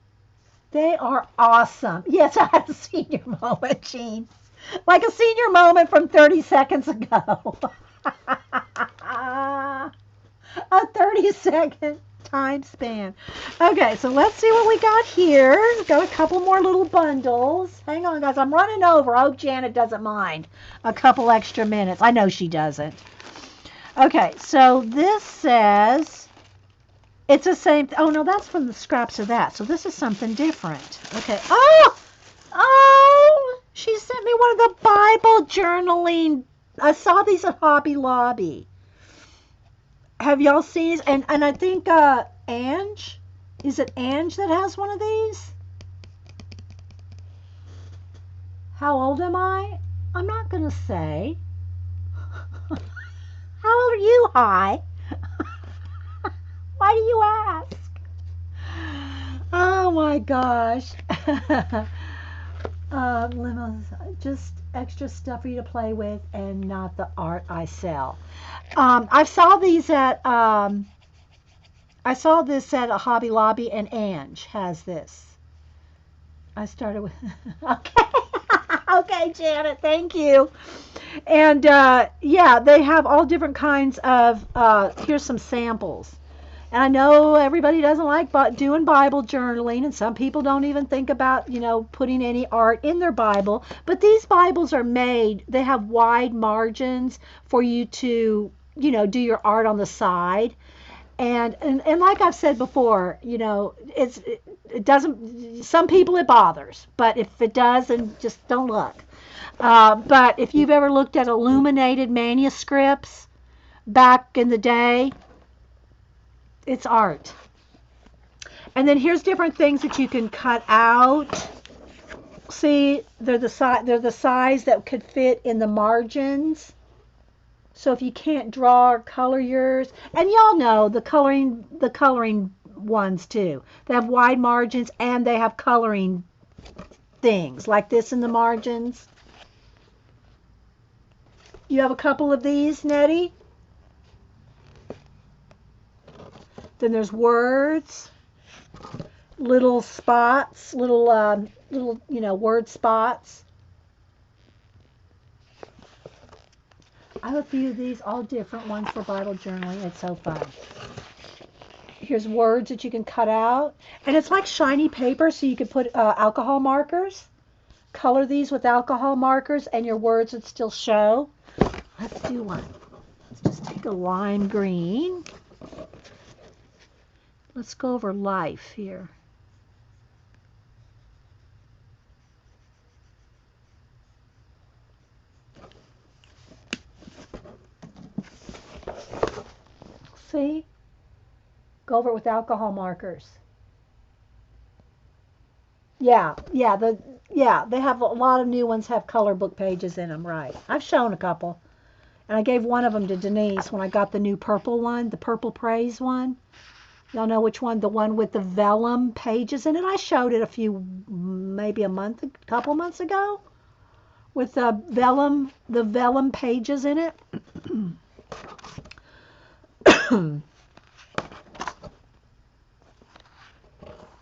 S1: They are awesome. Yes, I had a senior moment, Jean. Like a senior moment from 30 seconds ago. A 30-second time span. Okay, so let's see what we got here. We've got a couple more little bundles. Hang on, guys. I'm running over. I hope Janet doesn't mind a couple extra minutes. I know she doesn't. Okay, so this says... It's the same. Oh, no, that's from the scraps of that. So this is something different. Okay. Oh, she sent me one of the Bible journaling. I saw these at Hobby Lobby. Have y'all seen these? And I think Ange, is it Ange that has one of these? How old am I? I'm not going to say. How old are you, Hi? Why do you ask? Oh my gosh. Limos, just extra stuff for you to play with and not the art I sell. I saw these at I saw this at a Hobby Lobby, and Ange has this. I started with okay. Okay, Janet, thank you. And yeah, they have all different kinds of here's some samples. And I know everybody doesn't like doing Bible journaling, and some people don't even think about, you know, putting any art in their Bible. But these Bibles are made, they have wide margins for you to, you know, do your art on the side. And like I've said before, you know, It doesn't, some people it bothers, but if it does, then just don't look. But if you've ever looked at illuminated manuscripts back in the day, it's art. And then here's different things that you can cut out. See, they're the size that could fit in the margins. So if you can't draw or color yours, and y'all know the coloring ones too. They have wide margins and they have coloring things like this in the margins. You have a couple of these, Nettie? Then there's words, little spots, little word spots. I have a few of these, all different ones for Bible journaling. It's so fun. Here's words that you can cut out. And it's like shiny paper, so you could put alcohol markers. Color these with alcohol markers, and your words would still show. Let's do one. Let's just take a lime green. Let's go over life here. See? Go over it with alcohol markers. Yeah, they have a lot of new ones have color book pages in them, right? I've shown a couple. And I gave one of them to Denise when I got the new purple one, the Purple Praise one. Y'all know which one? The one with the vellum pages in it. I showed it maybe a couple months ago, with the vellum pages in it.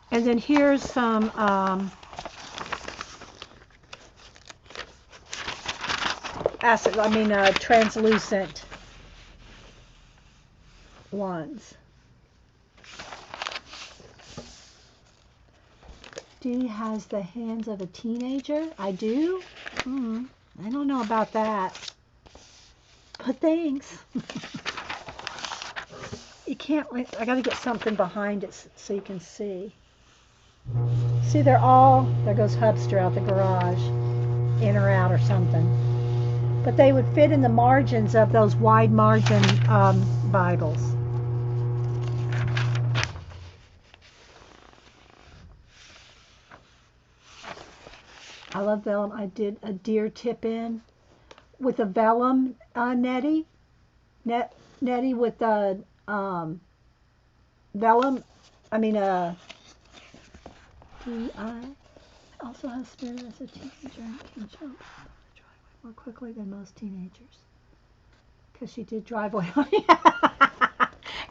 S1: And then here's some translucent ones. Dee has the hands of a teenager. I do? I don't know about that. But thanks. You can't, I gotta get something behind it so you can see. See, there goes Hubster out the garage, in or out or something. But they would fit in the margins of those wide margin Bibles. I love vellum. I did a deer tip in with a vellum, Nettie. Nettie with the vellum. I also has spirit as a teenager and can jump on the driveway more quickly than most teenagers. Because she did driveway.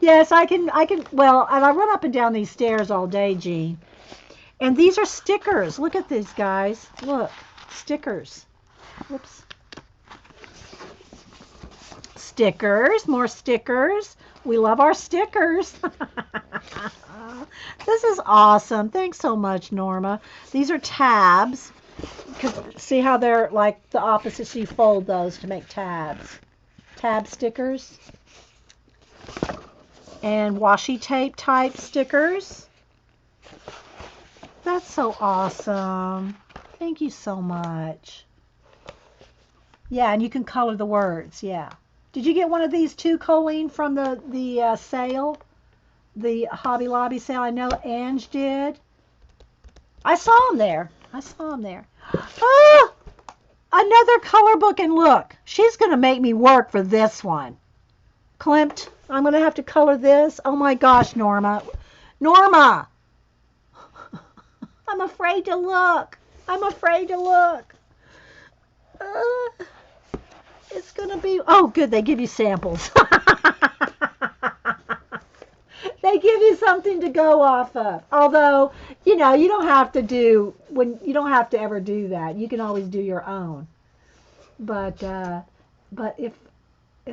S1: Yes, I can. Well, and I run up and down these stairs all day, Jean. And these are stickers. Look at these, guys. Look, stickers. Whoops. Stickers, more stickers. We love our stickers. This is awesome. Thanks so much, Norma. These are tabs. See how they're like the opposite, so you fold those to make tabs. Tab stickers. And washi tape type stickers. That's so awesome. Thank you so much. Yeah, and you can color the words. Yeah. Did you get one of these too, Colleen, from the sale? The Hobby Lobby sale? I know Ange did. I saw them there. Ah! Another color book, and look. She's going to make me work for this one. Klimt, I'm going to have to color this. Oh my gosh, Norma. Norma! I'm afraid to look. It's going to be... Oh, good. They give you samples. They give you something to go off of. Although, you don't have to ever do that. You can always do your own. But if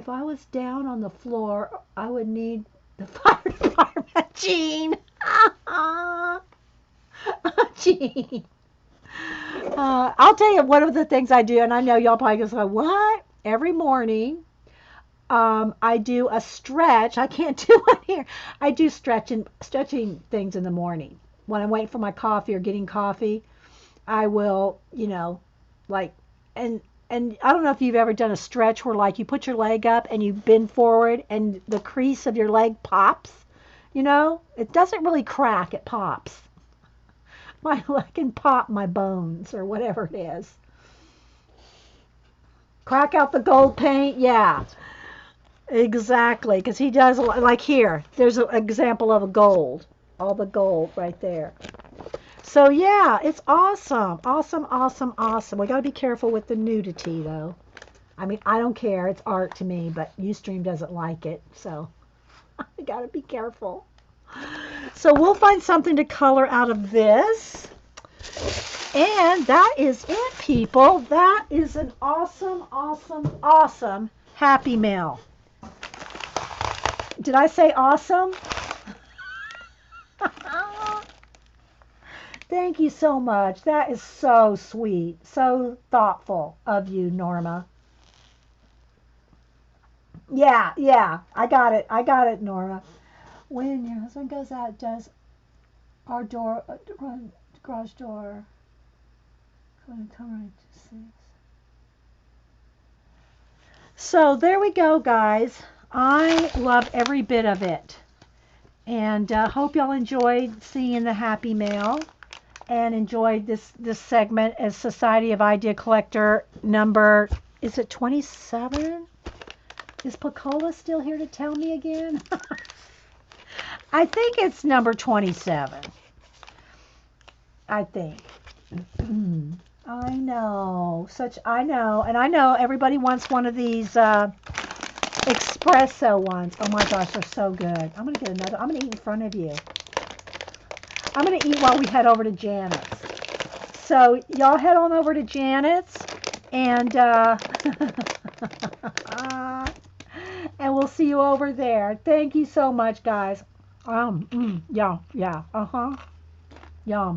S1: I was down on the floor, I would need the fire department, Jean. Jean. I'll tell you one of the things I do, and I know y'all probably go, like, what? Every morning, I do a stretch. I can't do one here. I do stretching things in the morning. when I'm waiting for my coffee or getting coffee, I will, you know, like, and and I don't know if you've ever done a stretch where like you put your leg up and you bend forward and the crease of your leg pops. You know, it doesn't really crack, it pops. My leg can pop my bones or whatever it is. Crack out the gold paint, yeah, exactly. Because he does like here. There's an example of a gold, all the gold right there. So yeah, it's awesome, awesome, awesome, awesome. We got to be careful with the nudity though. I mean, I don't care. It's art to me, but Ustream doesn't like it, so I got to be careful. So we'll find something to color out of this. And that is it, people. That is an awesome, awesome, awesome Happy Mail. Did I say awesome? Thank you so much. That is so sweet, so thoughtful of you, Norma. Yeah, yeah, I got it. I got it, Norma. When your husband goes out, does our door, garage door, come right to 6. So there we go, guys. I love every bit of it. And hope y'all enjoyed seeing the Happy Mail and enjoyed this segment as Society of Idea Collector number, is it 27? Is Pacola still here to tell me again? I think it's number 27. I think. I know. I know. And I know everybody wants one of these espresso ones. Oh my gosh, they're so good. I'm going to get another. I'm going to eat in front of you. I'm going to eat while we head over to Janet's. So y'all head on over to Janet's and and we'll see you over there. Thank you so much, guys. Yeah, yeah, yum.